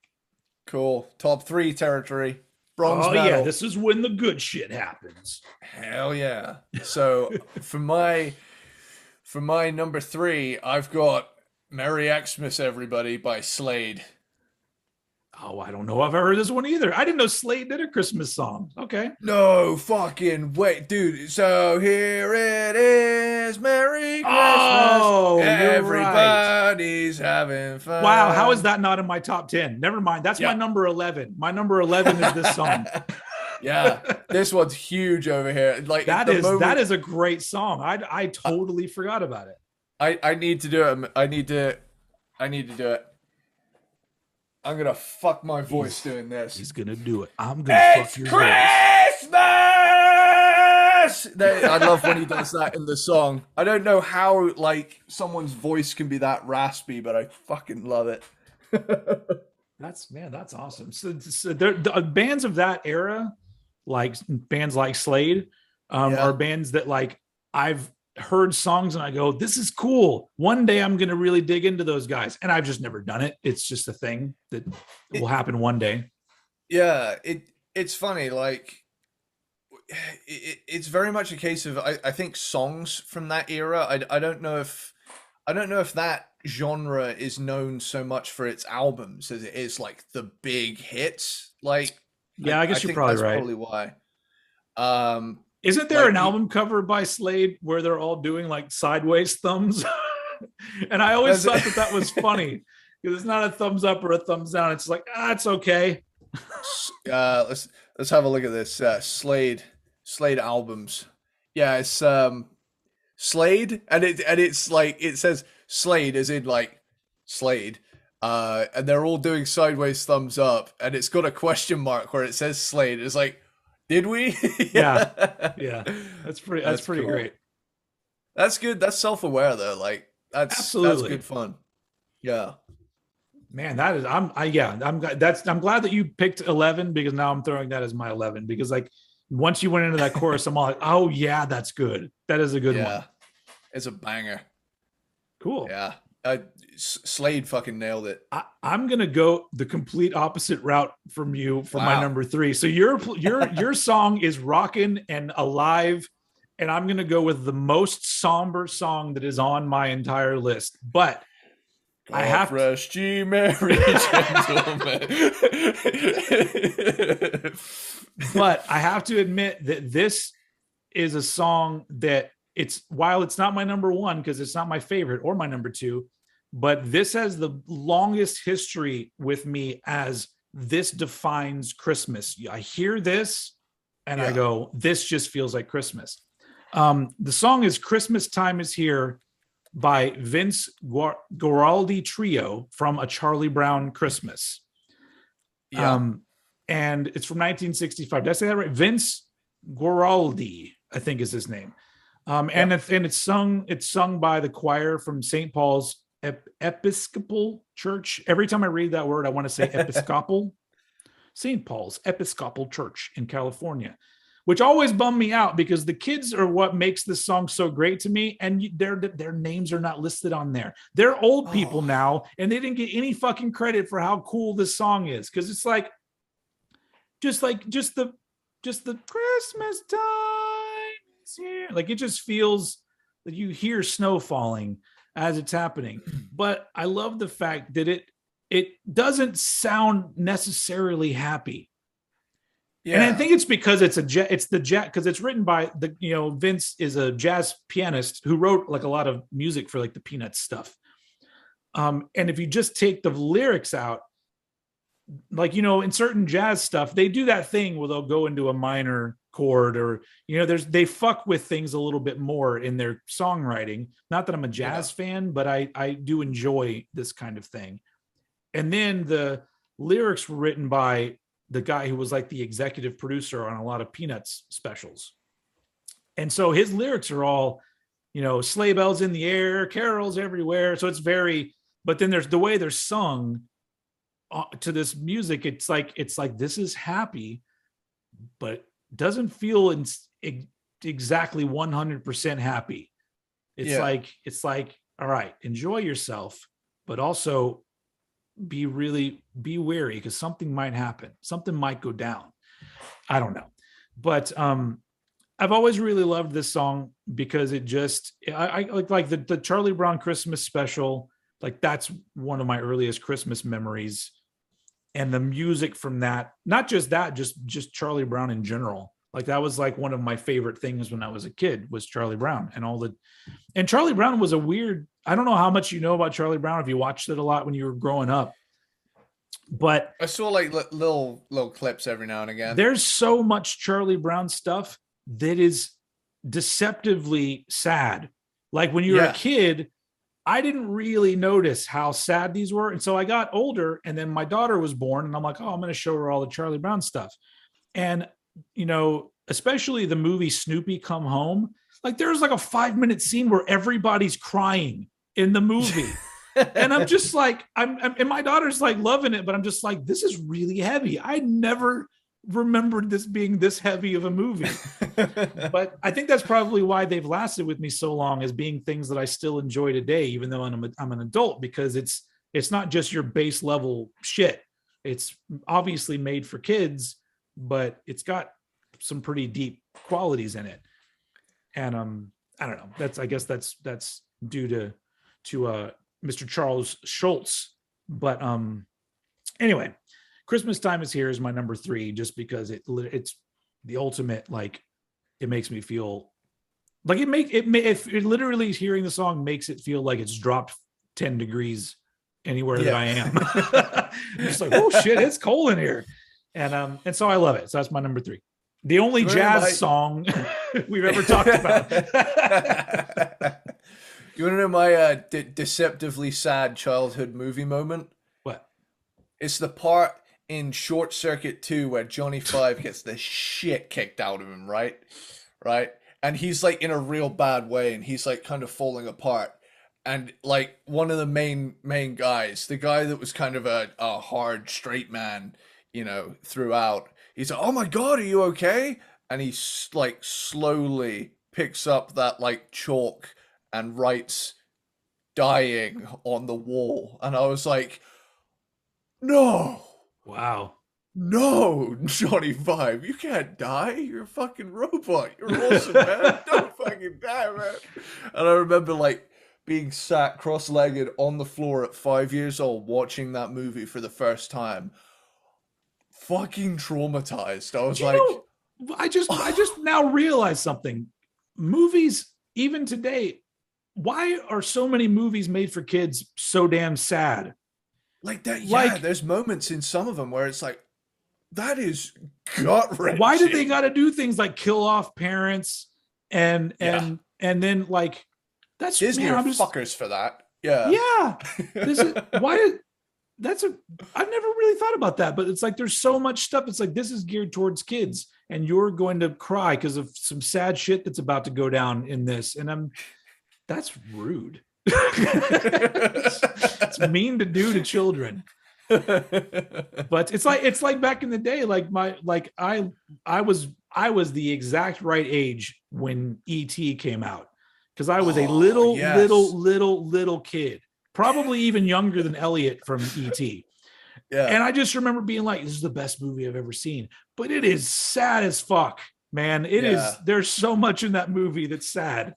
Cool. Top 3 territory. Bronze medal. Yeah, this is when the good shit happens. Hell yeah. So for my number 3, I've got Merry Xmas Everybody by Slade. Oh, I don't know if I've ever heard this one either. I didn't know Slade did a Christmas song. Okay. No fucking way, dude. So here it is. Merry Christmas. Oh, everybody's having fun. Wow, how is that not in my top 10? Never mind. That's my number 11. My number 11 is this song. Yeah, this one's huge over here. Like that is a great song. I totally forgot about it. I need to do it. I need to do it. I'm gonna fuck my voice doing this. He's gonna do it. I'm gonna fuck your Christmas! I love when he does that in the song. I don't know how like someone's voice can be that raspy, but I fucking love it. That's awesome. So the bands of that era, like bands like Slade, are bands that like I've heard songs and I go, this is cool. One day I'm going to really dig into those guys. And I've just never done it. It's just a thing that will happen one day. Yeah. It's funny. Like it's very much a case of, I think songs from that era. I don't know if that genre is known so much for its albums as it is like the big hits. Like, yeah, I guess you're probably right. Probably why. Isn't there an album cover by Slade where they're all doing like sideways thumbs? And I always thought that was funny because it's not a thumbs up or a thumbs down. It's like, it's okay. Let's have a look at this. Slade albums. Yeah, it's Slade, and it's like it says Slade as in like Slade. And they're all doing sideways thumbs up, and it's got a question mark where it says Slade. It's like, did we? Yeah. That's pretty cool. Great. That's good. That's self-aware though. Like that's good fun. Yeah. Man, that is I'm glad that you picked 11 because now I'm throwing that as my 11 because like once you went into that chorus, I'm all like, oh yeah, that's good. That is a good one. It's a banger. Cool. Yeah. Slade fucking nailed it. I'm gonna go the complete opposite route from you for my number 3. So your song is rockin' and alive, and I'm gonna go with the most somber song that is on my entire list. But I have rest ye merry gentlemen. But I have to admit that this is a song that while it's not my number 1 because it's not my favorite or my number 2, but this has the longest history with me as this defines Christmas. I hear this and I go, this just feels like Christmas. The song is Christmas Time Is Here by Vince Guaraldi Trio from A Charlie Brown Christmas. And it's from 1965. Did I say that right? Vince Guaraldi, I think is his name. And it's sung by the choir from St. Paul's Episcopal Church. Every time I read that word, I want to say Episcopal. St. Paul's Episcopal Church in California. which always bummed me out because the kids are what makes this song so great to me. And their names are not listed on there. They're old people now, and they didn't get any fucking credit for how cool this song is. Cause it's like just the Christmas time is here. Like it just feels that you hear snow falling as it's happening. But I love the fact that it doesn't sound necessarily happy. Yeah. And I think it's because it's the jazz, because it's written by Vince is a jazz pianist who wrote like a lot of music for like the Peanuts stuff. And if you just take the lyrics out, like, in certain jazz stuff, they do that thing where they'll go into a minor chord or, they fuck with things a little bit more in their songwriting. Not that I'm a jazz fan, but I do enjoy this kind of thing. And then the lyrics were written by the guy who was like the executive producer on a lot of Peanuts specials. And so his lyrics are all, sleigh bells in the air, carols everywhere. So it's but then there's the way they're sung to this music. It's like this is happy, but doesn't feel exactly 100% happy. It's like, all right, enjoy yourself, but also be wary because something might happen. Something might go down. I don't know. But I've always really loved this song because it just, I like the Charlie Brown Christmas special. Like that's one of my earliest Christmas memories. And the music from that, not just that, just Charlie Brown in general. Like that was like one of my favorite things when I was a kid was Charlie Brown and Charlie Brown was I don't know how much you know about Charlie Brown if you watched it a lot when you were growing up, but I saw like little clips every now and again. There's so much Charlie Brown stuff that is deceptively sad. Like when you were a kid, I didn't really notice how sad these were. And so I got older and then my daughter was born and I'm like, I'm going to show her all the Charlie Brown stuff. And, especially the movie Snoopy Come Home, like there's like a 5-minute scene where everybody's crying in the movie. And I'm just like, and my daughter's like loving it, but I'm just like, this is really heavy. I never remembered this being this heavy of a movie. But I think that's probably why they've lasted with me so long as being things that I still enjoy today, even though I'm an adult, because it's not just your base level shit. It's obviously made for kids, but it's got some pretty deep qualities in it. And I don't know. I guess that's due to Mr. Charles Schultz. But anyway, Christmas Time Is Here is my number 3, just because it's the ultimate, like it makes me feel like if it literally hearing the song makes it feel like it's dropped 10 degrees anywhere that I am. I'm just like, oh shit, it's cold in here. And so I love it. So that's my number 3. The only jazz song we've ever talked about. You want to know my deceptively sad childhood movie moment? What? It's the part in Short Circuit 2 where Johnny Five gets the shit kicked out of him, right? And he's like in a real bad way and he's like kind of falling apart. And like one of the main guys, the guy that was kind of a hard straight man, throughout, he's like, oh my God, are you okay? And he like slowly picks up that like chalk and writes dying on the wall. And I was like, no. Wow. No, Johnny Five, you can't die. You're a fucking robot. You're awesome, man. Don't fucking die, man. And I remember like being sat cross-legged on the floor at 5 years old watching that movie for the first time. Fucking traumatized. I was I just now realized something. Movies, even today, why are so many movies made for kids so damn sad? Like that, there's moments in some of them where it's like, that is gut-wrenching. Why do they got to do things like kill off parents and then like that's Disney fuckers for that? Yeah. Yeah. I've never really thought about that, but it's like there's so much stuff. It's like this is geared towards kids, and you're going to cry because of some sad shit that's about to go down in this, and that's rude. It's mean to do to children. But it's like back in the day, I was the exact right age when ET came out, because I was a little kid, probably even younger than Elliot from ET. Yeah. And I just remember being like, this is the best movie I've ever seen. But it is sad as fuck, man. It is. There's so much in that movie that's sad.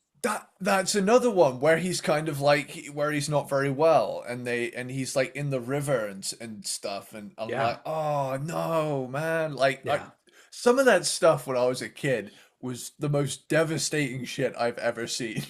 That's another one where he's kind of like, where he's not very well, and he's like in the river and stuff, and I'm like, oh no, man. Like some of that stuff when I was a kid was the most devastating shit I've ever seen.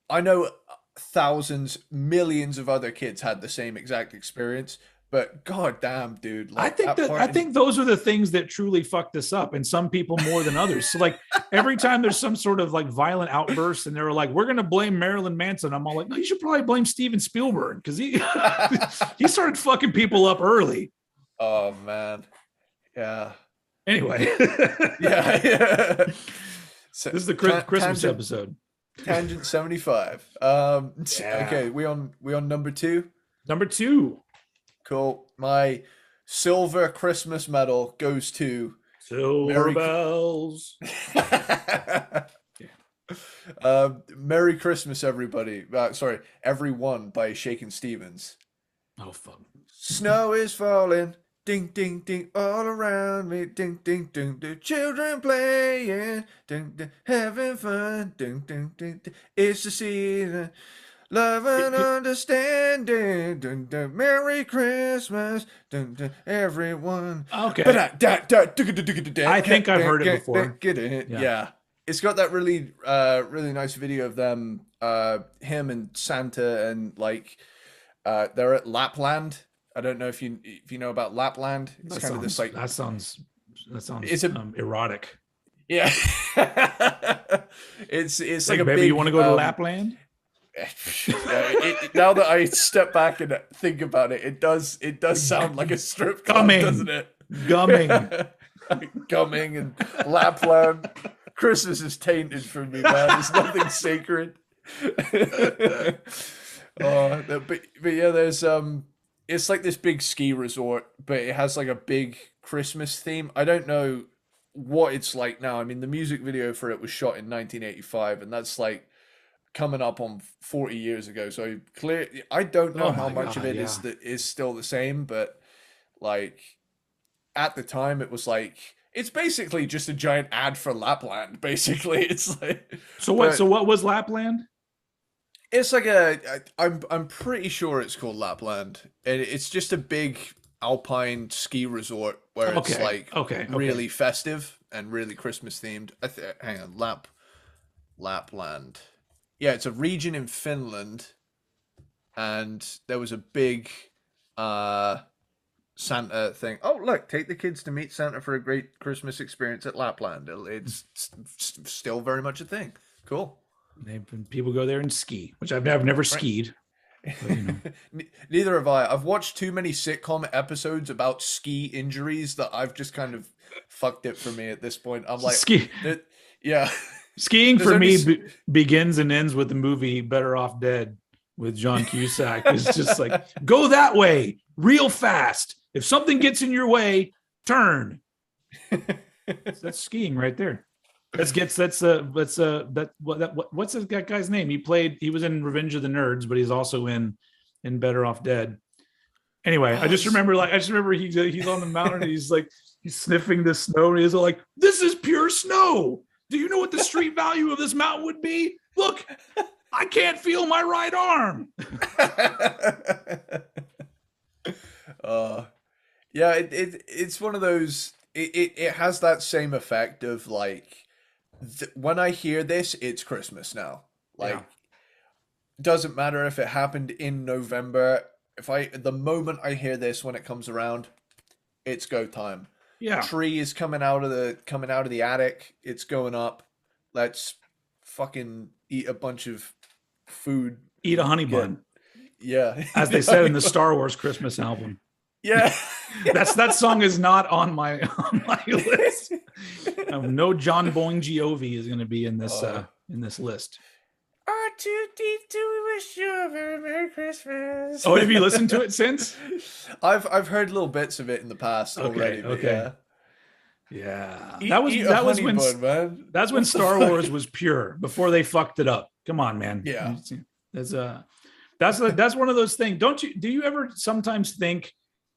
I know thousands, millions of other kids had the same exact experience, but goddamn, dude, like, I think those are the things that truly fucked us up, and some people more than others. So like every time there's some sort of like violent outburst, and they were like, we're gonna blame Marilyn Manson, I'm all like, no, you should probably blame Steven Spielberg, because he he started fucking people up early. Oh man. Yeah. Anyway. yeah. So, this is the Christmas episode. Tangent 75. Okay, we on number 2? Number 2. Cool. My silver Christmas medal goes to Silver Bells. Merry Christmas, everybody. Sorry, everyone by Shakin' Stevens. Oh fuck. Snow is falling. Ding, ding, ding, all around me. Ding, ding, ding, the children playing. Ding, ding, having fun. Ding, ding, ding, ding. It's the season. Love and understanding. Ding, ding, Merry Christmas. Ding, ding, everyone. Okay. I think I've heard it before. Get it? Yeah. It's got that really, really nice video of them, him and Santa, and like, they're at Lapland. I don't know if you know about Lapland. It's kind of this like that sounds it's erotic. Yeah. it's like a baby, big, you want to go to Lapland? Now that I step back and think about it, it does sound like a strip club, doesn't it? Gumming and Lapland. Christmas is tainted for me, man. There's nothing sacred. But yeah, there's it's like this big ski resort, but it has like a big Christmas theme. I don't know what it's like now. I mean, the music video for it was shot in 1985, and that's like coming up on 40 years ago. So clear, I don't know how much of it is still the same, but like at the time, it was like, it's basically just a giant ad for Lapland. Basically, it's like so what was Lapland? It's like I'm pretty sure it's called Lapland, and it's just a big alpine ski resort where it's like really festive and really Christmas themed. Hang on, Lapland. Yeah, it's a region in Finland, and there was a big Santa thing. Oh, look, take the kids to meet Santa for a great Christmas experience at Lapland. It's still very much a thing. Cool. People go there and ski, which I've never skied. But, you know. Neither have I. I've watched too many sitcom episodes about ski injuries that I've just kind of fucked it for me at this point. I'm like, yeah. Skiing for me begins and ends with the movie Better Off Dead with John Cusack. It's just like, go that way real fast. If something gets in your way, turn. That's skiing right there. What's that guy's name? He was in Revenge of the Nerds, but he's also in Better Off Dead. Anyway, I just remember he's on the mountain and he's sniffing the snow and he's like, this is pure snow. Do you know what the street value of this mountain would be? Look, I can't feel my right arm. Yeah, it's one of those, it has that same effect of like, when I hear this, it's Christmas now. Like, doesn't matter if it happened in November. The moment I hear this, when it comes around, it's go time. Yeah, tree is coming out of the attic. It's going up. Let's fucking eat a bunch of food. Eat a honey bun. Yeah, as they said in the Star Wars Christmas album. Yeah, that song is not on my list. No John Bon Jovi is going to be in this list. A too deep to wish you a very Merry Christmas. Oh, have you listened to it since? I've heard little bits of it in the past already, but okay. Yeah. Eat a honey bun, man. That's when Star Wars was pure, before they fucked it up. Come on, man. Yeah. That's one of those things. Do you ever sometimes think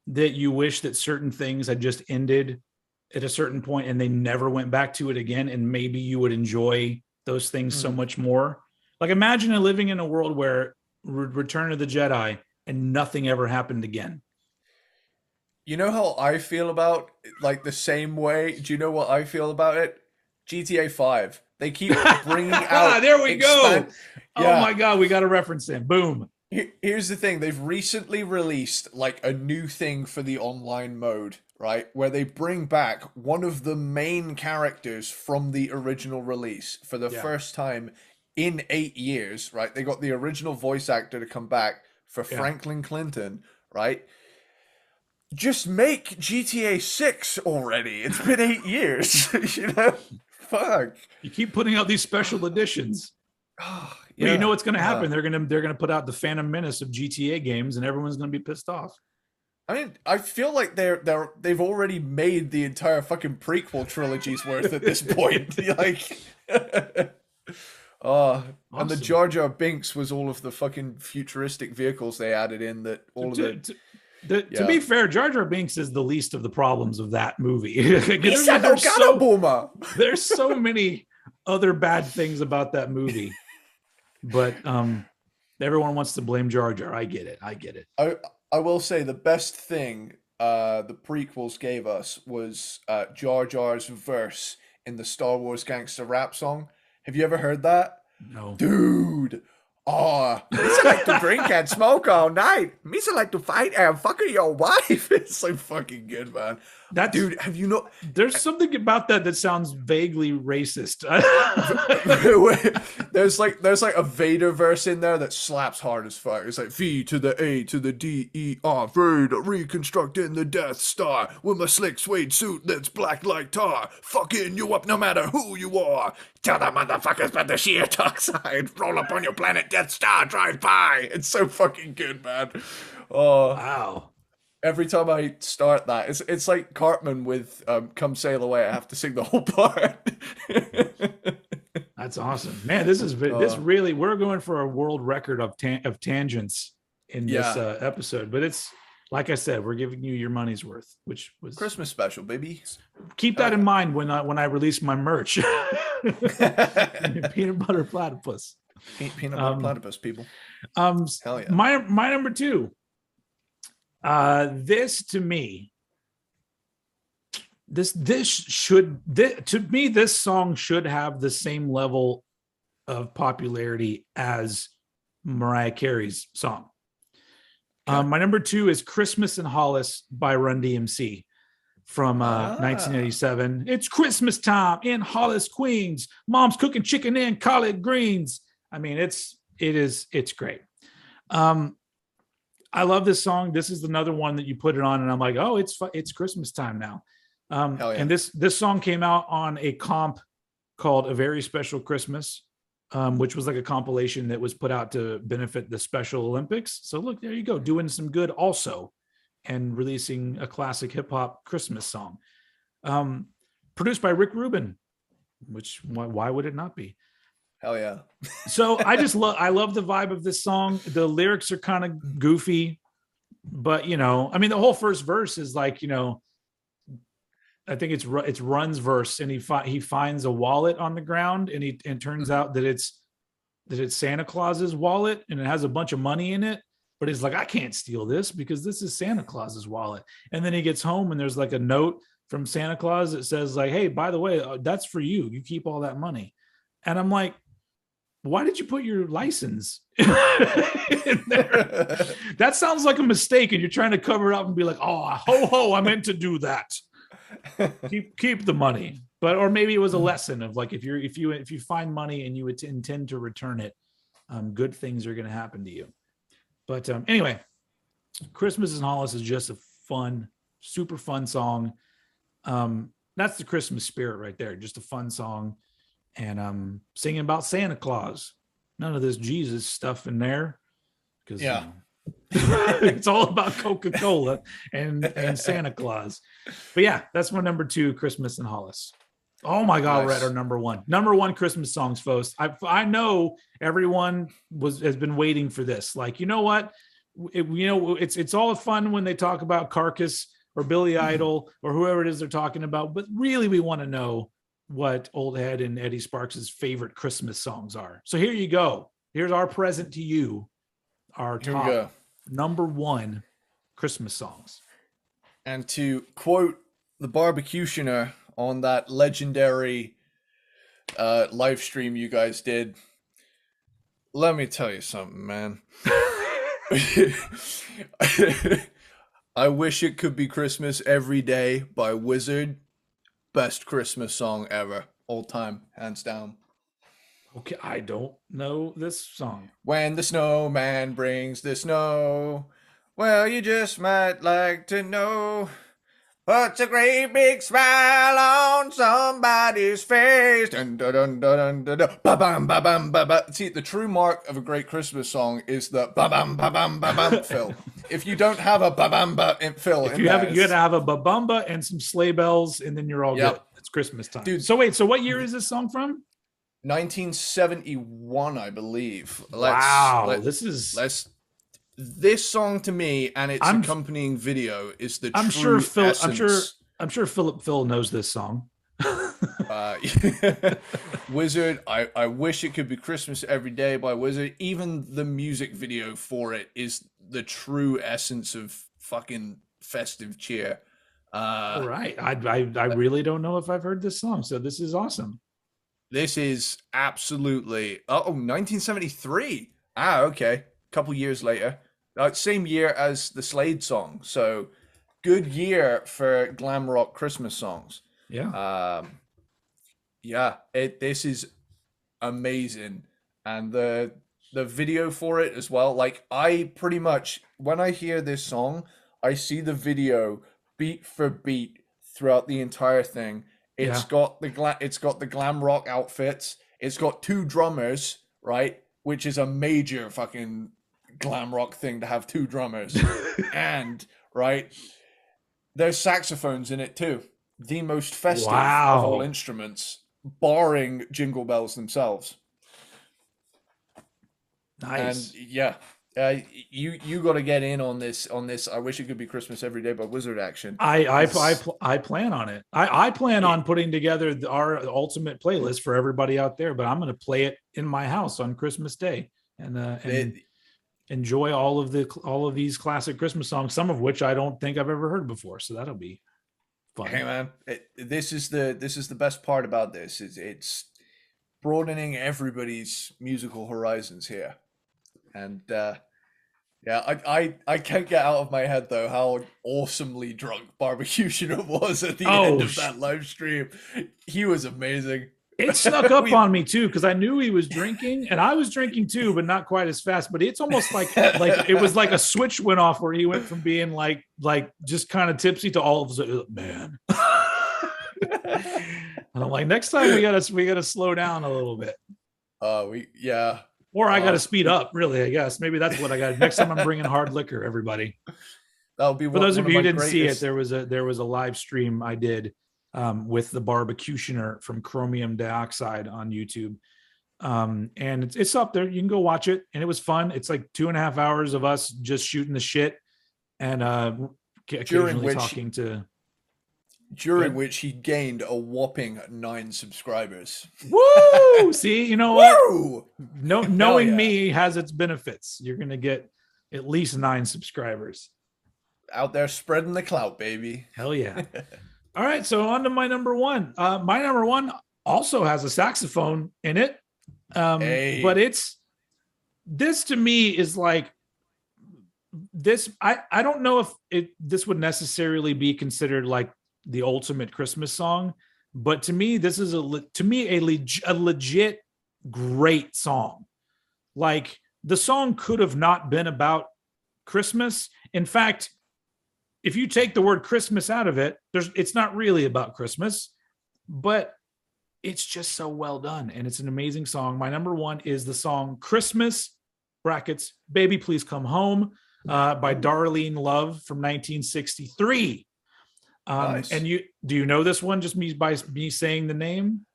that you wish that certain things had just ended at a certain point and they never went back to it again, and maybe you would enjoy those things so much more? Like, imagine living in a world where Return of the Jedi and nothing ever happened again. You know how I feel about, like, the same way? Do you know what I feel about it? GTA 5. They keep bringing out... There we go! Yeah. Oh my God, we got to reference him. Boom. Here's the thing. They've recently released, like, a new thing for the online mode, right? Where they bring back one of the main characters from the original release for the first time in 8 years, right? They got the original voice actor to come back for Franklin Clinton, right? Just make GTA 6 already. It's been 8 years. You know? Fuck. You keep putting out these special editions. But you know what's going to happen? They're going to put out the Phantom Menace of GTA games, and everyone's going to be pissed off. I mean, I feel like they've already made the entire fucking prequel trilogy's worth at this point. Like, awesome. And the Jar Jar Binks was all of the fucking futuristic vehicles they added in. That all of the. To be fair, Jar Jar Binks is the least of the problems of that movie. There's so many other bad things about that movie, but everyone wants to blame Jar Jar. I get it. I will say the best thing the prequels gave us was Jar Jar's verse in the Star Wars gangster rap song. Have you ever heard that? No, dude. Oh, Misa like to drink and smoke all night. Misa like to fight and fuck your wife. It's so fucking good, man. Dude, have you know? There's something about that sounds vaguely racist. there's like a Vader verse in there that slaps hard as fuck. It's like V to the A to the D E R, Vader reconstructing the Death Star with my slick suede suit that's black like tar, fucking you up no matter who you are. Tell the motherfuckers about the sheer dark side. Roll up on your planet, Death Star, drive by. It's so fucking good, man. Oh wow. Every time I start that, it's like Cartman with "Come Sail Away." I have to sing the whole part. That's awesome, man. This really, we're going for a world record of tangents in this episode. But it's like I said, we're giving you your money's worth, which was Christmas special, baby. Keep that in mind when I release my merch. Peanut butter platypus. Peanut butter platypus, people. Hell yeah. My number 2. This to me, this song should have the same level of popularity as Mariah Carey's song. Okay. My number 2 is Christmas in Hollis by Run DMC from 1987. It's Christmas time in Hollis, Queens. Mom's cooking chicken and collard greens. I mean, it's great. I love this song. This is another one that you put it on and I'm like, oh, it's Christmas time now. And this song came out on a comp called A Very Special Christmas, which was like a compilation that was put out to benefit the Special Olympics. So look, there you go, doing some good also, and releasing a classic hip hop Christmas song. Produced by Rick Rubin, which why would it not be? Hell yeah. So I love the vibe of this song. The lyrics are kind of goofy, but I mean, the whole first verse is like, I think it's Run's verse, and he finds a wallet on the ground, and it turns out that it's Santa Claus's wallet, and it has a bunch of money in it. But he's like, I can't steal this because this is Santa Claus's wallet. And then he gets home, and there's like a note from Santa Claus that says like, hey, by the way, that's for you. You keep all that money. And I'm like, why did you put your license in there? That sounds like a mistake, and you're trying to cover it up and be like, oh, ho, I meant to do that. keep the money. Or maybe it was a lesson of like, if you find money and you intend to return it, good things are going to happen to you. But anyway, Christmas in Hollis is just a fun, super fun song. That's the Christmas spirit right there. Just a fun song. And singing about Santa Claus. none of this Jesus stuff in there. Because it's all about Coca-Cola and Santa Claus. But yeah, that's my number 2, Christmas in Hollis. Oh my God, we're at our number one Christmas songs, folks. I know everyone has been waiting for this. Like, you know what? It's all fun when they talk about Carcass or Billy Idol or whoever it is they're talking about, but really we want to know what Old Head and Eddie Sparxx's favorite Christmas songs are. So here you go. Here's our present to you. Our top number 1 Christmas songs. And to quote the Barbecutioner on that legendary live stream you guys did, let me tell you something, man. I Wish It Could Be Christmas Every Day by Wizard. Best Christmas song ever. All time, hands down. Okay, I don't know this song. When the snowman brings the snow, well, you just might like to know, puts a great big smile on somebody's face. Dun, dun, dun, dun, dun, dun, ba-bam, ba-bam, ba-bam. See, the true mark of a great Christmas song is the ba-bam, ba-bam, ba-bam fill. If you don't have a ba-bam, ba-bam fill, if you gotta have a ba-bamba and some sleigh bells, and then you're all good. It's Christmas time. Dude, so wait, so what year is this song from? 1971, I believe. This song to me and its accompanying video is the true essence. I'm sure Phil knows this song. Wizard, I Wish It Could Be Christmas Every Day by Wizard. Even the music video for it is the true essence of fucking festive cheer. Right. I really don't know if I've heard this song, so this is awesome. This is absolutely 1973. Okay. A couple years later. Same year as the Slade song. So good year for glam rock Christmas songs. Yeah. This is amazing. And the video for it as well. Like, I pretty much, when I hear this song, I see the video beat for beat throughout the entire thing. It's got the glam rock outfits. It's got 2 drummers, right? Which is a major fucking glam rock thing to have 2 drummers. And right, there's saxophones in it too. The most festive of all instruments, barring Jingle Bells themselves. Nice. And you got to get in on this. I Wish It Could Be Christmas Every Day by Wizard action. I plan on it. I plan on putting together our ultimate playlist for everybody out there, but I'm going to play it in my house on Christmas Day and enjoy all of these classic Christmas songs, some of which I don't think I've ever heard before. So that'll be fun. Hey man, this is the best part about this. It's broadening everybody's musical horizons here, and I can't get out of my head though how awesomely drunk Barbecutioner was at the end of that live stream. He was amazing. It snuck up on me too, because I knew he was drinking and I was drinking too, but not quite as fast. But it's almost like it was like a switch went off where he went from being like just kind of tipsy to all of a sudden, man. And I'm like, next time we gotta slow down a little bit. Or I got to speed up, really, I guess. Maybe that's what I got. Next time I'm bringing hard liquor, everybody. That'll be for those of you who didn't see it, there was a live stream I did with the Barbecutioner from Chromium Dioxide on YouTube. And it's up there. You can go watch it. And it was fun. It's like 2.5 hours of us just shooting the shit and occasionally talking to... During which he gained a whopping 9 subscribers. Woo! See, you know what? Knowing me has its benefits. You're going to get at least 9 subscribers. Out there spreading the clout, baby. Hell yeah. All right, so on to my number 1. My number 1 also has a saxophone in it. But this to me is like this. I don't know if this would necessarily be considered like the ultimate Christmas song, but to me, this is a legit great song. Like, the song could have not been about Christmas. In fact, if you take the word Christmas out of it, it's not really about Christmas, but it's just so well done. And it's an amazing song. My number one is the song Christmas, brackets, Baby Please Come Home, by Darlene Love from 1963. Nice. And do you know this one just by me saying the name?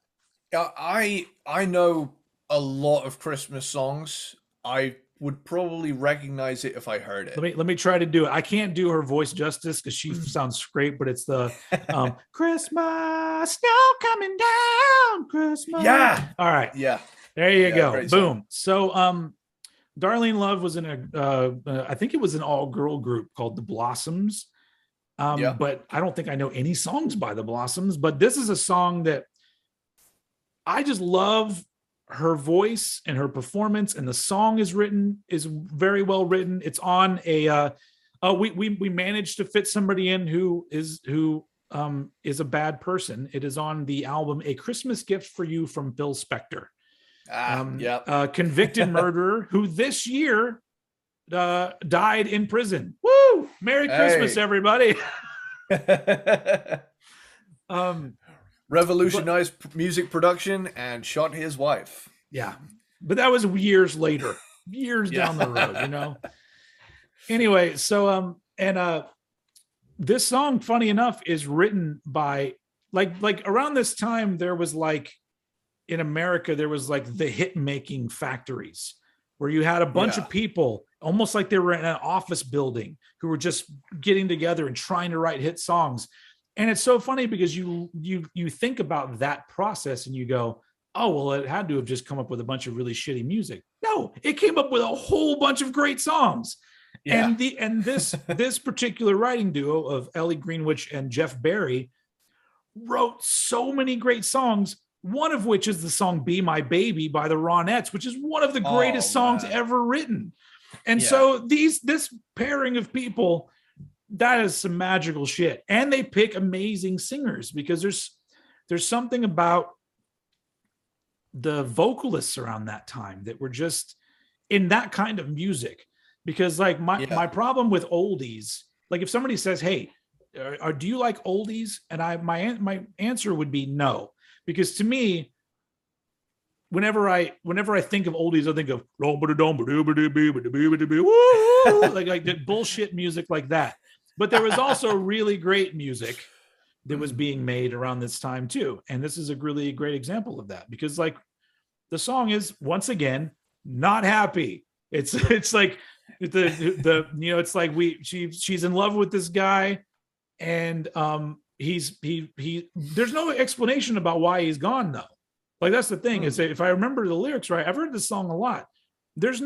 I know a lot of Christmas songs. I would probably recognize it if I heard it. Let me try to do it. I can't do her voice justice because she sounds great, but it's the Christmas, snow coming down, Christmas. Yeah. All right. Yeah. There you go. Boom. So Darlene Love was in I think it was an all-girl group called the Blossoms. But I don't think I know any songs by the Blossoms, but this is a song that I just love her voice and her performance, and the song is very well written. It's on we managed to fit somebody in who is a bad person. It is on the album A Christmas Gift for You from Phil Spector. A convicted murderer who this year died in prison. Woo! Merry Christmas, everybody. Revolutionized music production and shot his wife. Yeah, but that was years later, down the road, you know. Anyway, so this song, funny enough, is written by like around this time there was like in America there was like the hit making factories where you had a bunch of people almost like they were in an office building who were just getting together and trying to write hit songs. And it's so funny because you think about that process and you go, oh, well, it had to have just come up with a bunch of really shitty music. No, it came up with a whole bunch of great songs. Yeah. And this particular writing duo of Ellie Greenwich and Jeff Barry wrote so many great songs, one of which is the song Be My Baby by the Ronettes, which is one of the greatest songs ever written. And so this pairing of people, that is some magical shit. And they pick amazing singers because there's something about the vocalists around that time that were just in that kind of music. Because like my problem with oldies, like if somebody says, hey, do you like oldies? And my answer would be no. Because to me, whenever I think of oldies, I think of like that bullshit music like that. But there was also really great music that was being made around this time too. And this is a really great example of that because like the song is once again not happy. It's like it's like she's in love with this guy and there's no explanation about why he's gone though. Like that's the thing is if I remember the lyrics right, I've heard this song a lot. It's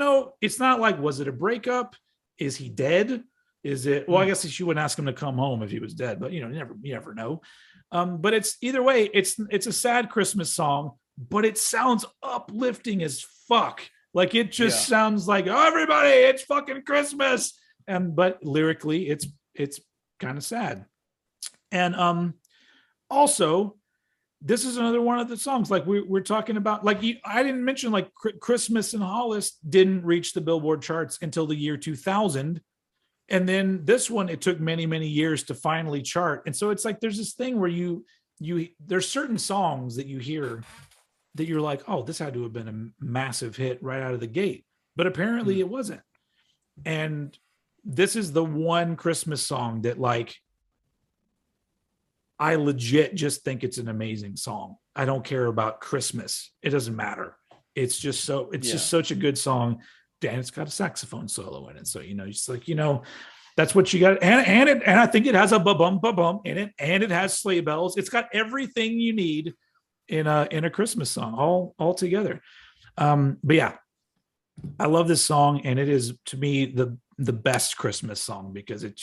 not like, was it a breakup? Is he dead? Is it, well, I guess she wouldn't ask him to come home if he was dead, but you never know. But it's either way, it's a sad Christmas song, but it sounds uplifting as fuck. Like it just sounds like, oh, everybody, it's fucking Christmas. But lyrically, it's kind of sad. And also, this is another one of the songs like we're talking about. Like I didn't mention like Christmas in Hollis didn't reach the Billboard charts until the year 2000. And then this one, it took many, many years to finally chart. And so it's like, there's this thing where there's certain songs that you hear that you're like, oh, this had to have been a massive hit right out of the gate. But apparently it wasn't. And this is the one Christmas song that like, I legit just think it's an amazing song. I don't care about Christmas. It doesn't matter. It's just just such a good song. And it's got a saxophone solo in it. So, it's like, that's what you got. And I think it has a ba-bum in it. And it has sleigh bells. It's got everything you need in a Christmas song all together. But yeah, I love this song. And it is to me, the best Christmas song because it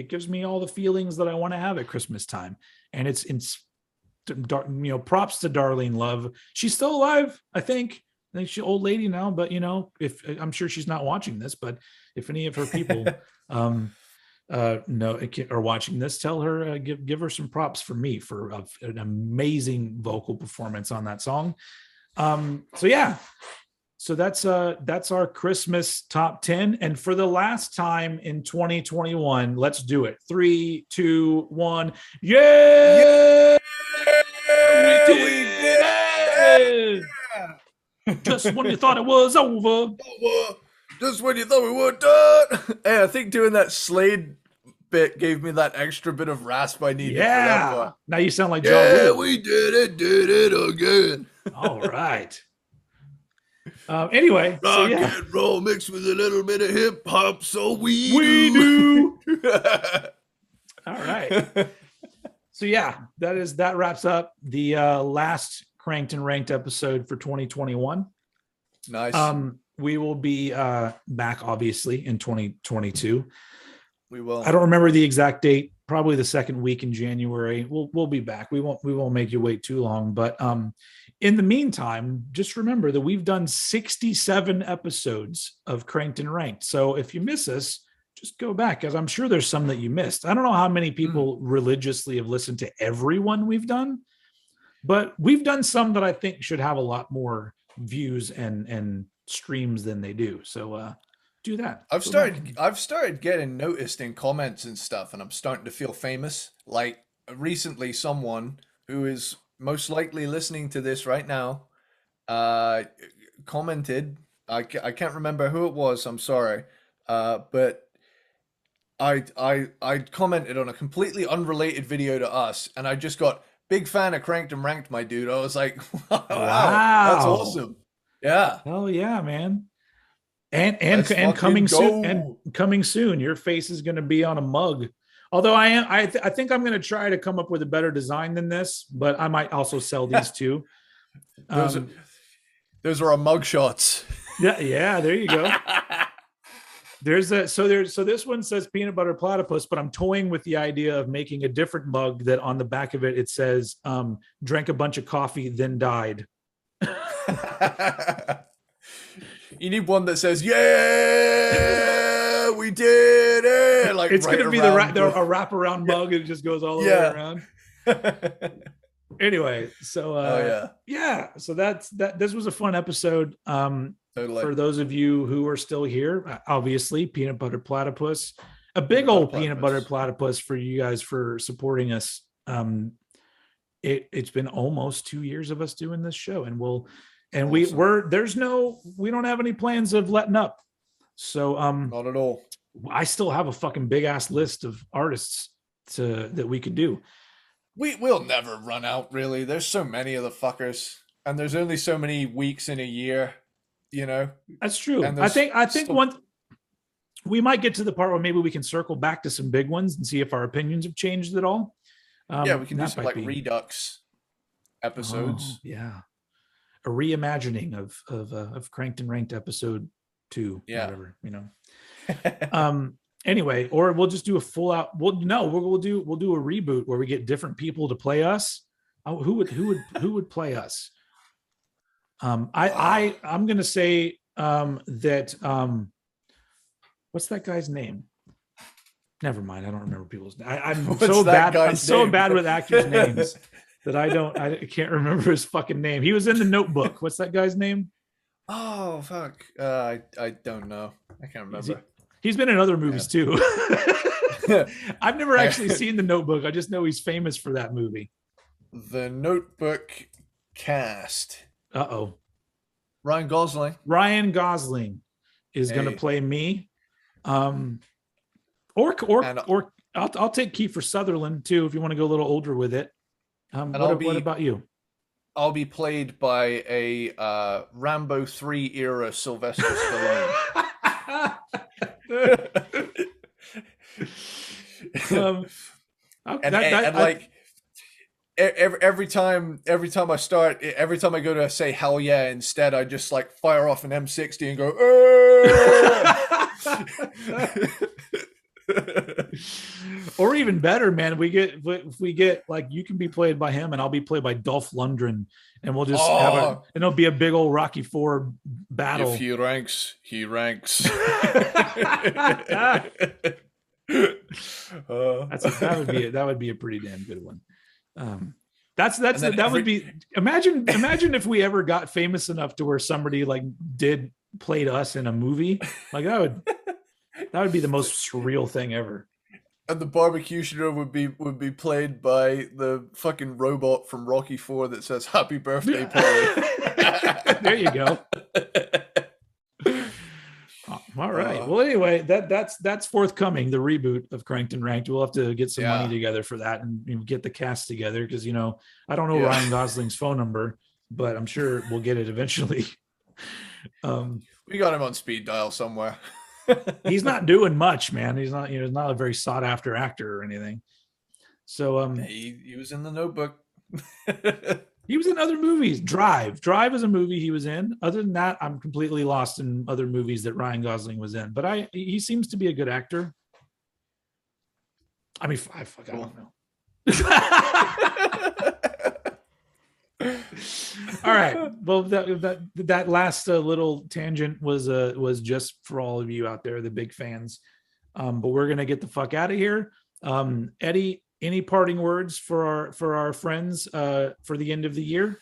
gives me all the feelings that I want to have at Christmas time. And it's props to Darlene Love. She's still alive, I think she's an old lady now, but if I'm sure she's not watching this, but if any of her people are watching this, tell her, give her some props for me for an amazing vocal performance on that song. So that's our Christmas top 10. And for the last time in 2021, let's do it. 3, 2, 1. Yeah! We did it! Just when you thought it was over. Just when you thought we were done. Hey, I think doing that Slade bit gave me that extra bit of rasp I needed. Yeah. For that now you sound like John. Yeah, we did it again. All right. Anyway, rock and roll mixed with a little bit of hip hop, so we do. All right. So that wraps up the last Cranked and Ranked episode for 2021. Nice. We will be back obviously in 2022. We will. I don't remember the exact date. Probably the second week in January. We'll be back. We won't make you wait too long. But in the meantime, just remember that we've done 67 episodes of Cranked and Ranked. So if you miss us, just go back, because I'm sure there's some that you missed. I don't know how many people religiously have listened to every one we've done, but we've done some that I think should have a lot more views and streams than they do. So do that. I've started getting noticed in comments and stuff, and I'm starting to feel famous. Like recently, someone who is most likely listening to this right now commented. I can't remember who it was. I'm sorry, but I commented on a completely unrelated video to us, and I just got big fan of Cranked and Ranked, my dude. I was like, wow, that's awesome. Yeah. Hell yeah, man. And coming soon, and coming soon, your face is going to be on a mug. Although I think I'm going to try to come up with a better design than this, but I might also sell these too. Those are our mug shots. Yeah, there you go. So this one says peanut butter platypus, but I'm toying with the idea of making a different mug that on the back of it says drank a bunch of coffee, then died. You need one that says, "Yeah, we did it!" Like it's going to be a wraparound mug, and it just goes all the way around. Anyway, so so that's that. This was a fun episode. Totally. For those of you who are still here, obviously, peanut butter platypus, a big old peanut butter platypus for you guys for supporting us. It's been almost 2 years of us doing this show, and we don't have any plans of letting up. So not at all. I still have a fucking big ass list of artists that we could do. We'll never run out, really. There's so many of the fuckers, and there's only so many weeks in a year, you know. That's true. I think we might get to the part where maybe we can circle back to some big ones and see if our opinions have changed at all. We can do some Redux episodes. Yeah. A reimagining of Cranked and Ranked episode 2, whatever, you know. Anyway, or we'll just do a full out. We'll do a reboot where we get different people to play us. Who would play us? I'm gonna say that what's that guy's name? Never mind. I don't remember people's names. I'm so bad with actors' names that I can't remember his fucking name. He was in The Notebook. What's that guy's name? Oh fuck. I don't know. I can't remember. He's been in other movies too. I've never actually seen The Notebook. I just know he's famous for that movie. The Notebook cast. Ryan Gosling is going to play me. Or I'll take Kiefer Sutherland too if you want to go a little older with it. What about you? I'll be played by a Rambo 3 era Sylvester Stallone. Every time I go to say hell yeah, instead I just like fire off an M60 and go or even better, man, if we get like, you can be played by him and I'll be played by Dolph Lundgren, and we'll just and it'll be a big old Rocky IV battle. If he ranks, he ranks. That would be a pretty damn good one. Would be imagine if we ever got famous enough to where somebody like played us in a movie. Like that would be the most surreal thing ever. And the barbecutioner would be played by the fucking robot from Rocky IV that says "Happy Birthday, Polly." There you go. All right. Well, anyway, that's forthcoming. The reboot of Cranked and Ranked. We'll have to get some money together for that and get the cast together because I don't know Ryan Gosling's phone number, but I'm sure we'll get it eventually. We got him on speed dial somewhere. He's not doing much, man. He's not, not a very sought after actor or anything. So he was in The Notebook. He was in other movies. Drive is a movie he was in. Other than that, I'm completely lost in other movies that Ryan Gosling was in. But he seems to be a good actor. I mean, I don't know. All right. Well, that last little tangent was just for all of you out there, the big fans. But we're gonna get the fuck out of here. Eddie, any parting words for our friends for the end of the year?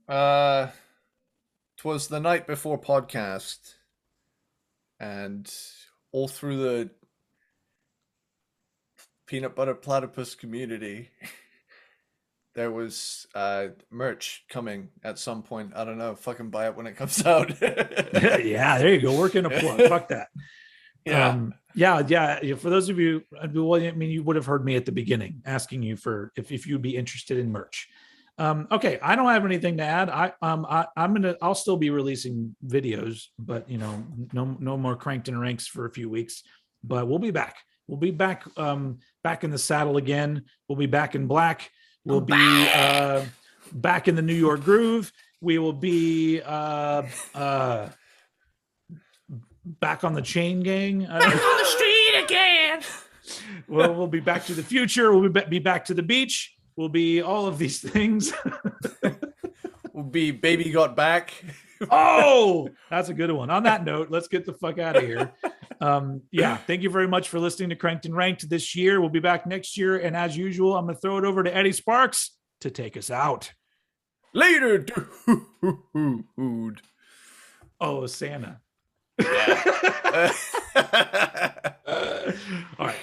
'Twas the night before podcast, and all through the peanut butter platypus community. There was merch coming at some point. I don't know. Fucking buy it when it comes out. Yeah, there you go. Work in a plug. Fuck that. Yeah. For those of you, well, I mean, you would have heard me at the beginning asking you for if you'd be interested in merch. Okay, I don't have anything to add. I'll still be releasing videos, but no more Cranked and Ranks for a few weeks. But we'll be back. We'll be back back in the saddle again. We'll be back in black. We'll be back in the New York groove. We will be back on the chain gang. Back on the street again. Well, we'll be back to the future. We'll be back to the beach. We'll be all of these things. We'll be Baby Got Back. Oh, that's a good one. On that note, let's get the fuck out of here. Thank you very much for listening to Cranked and Ranked this year. We'll be back next year. And as usual, I'm going to throw it over to Eddie Sparxx to take us out. Later, dude. Oh, Santa. Yeah. All right.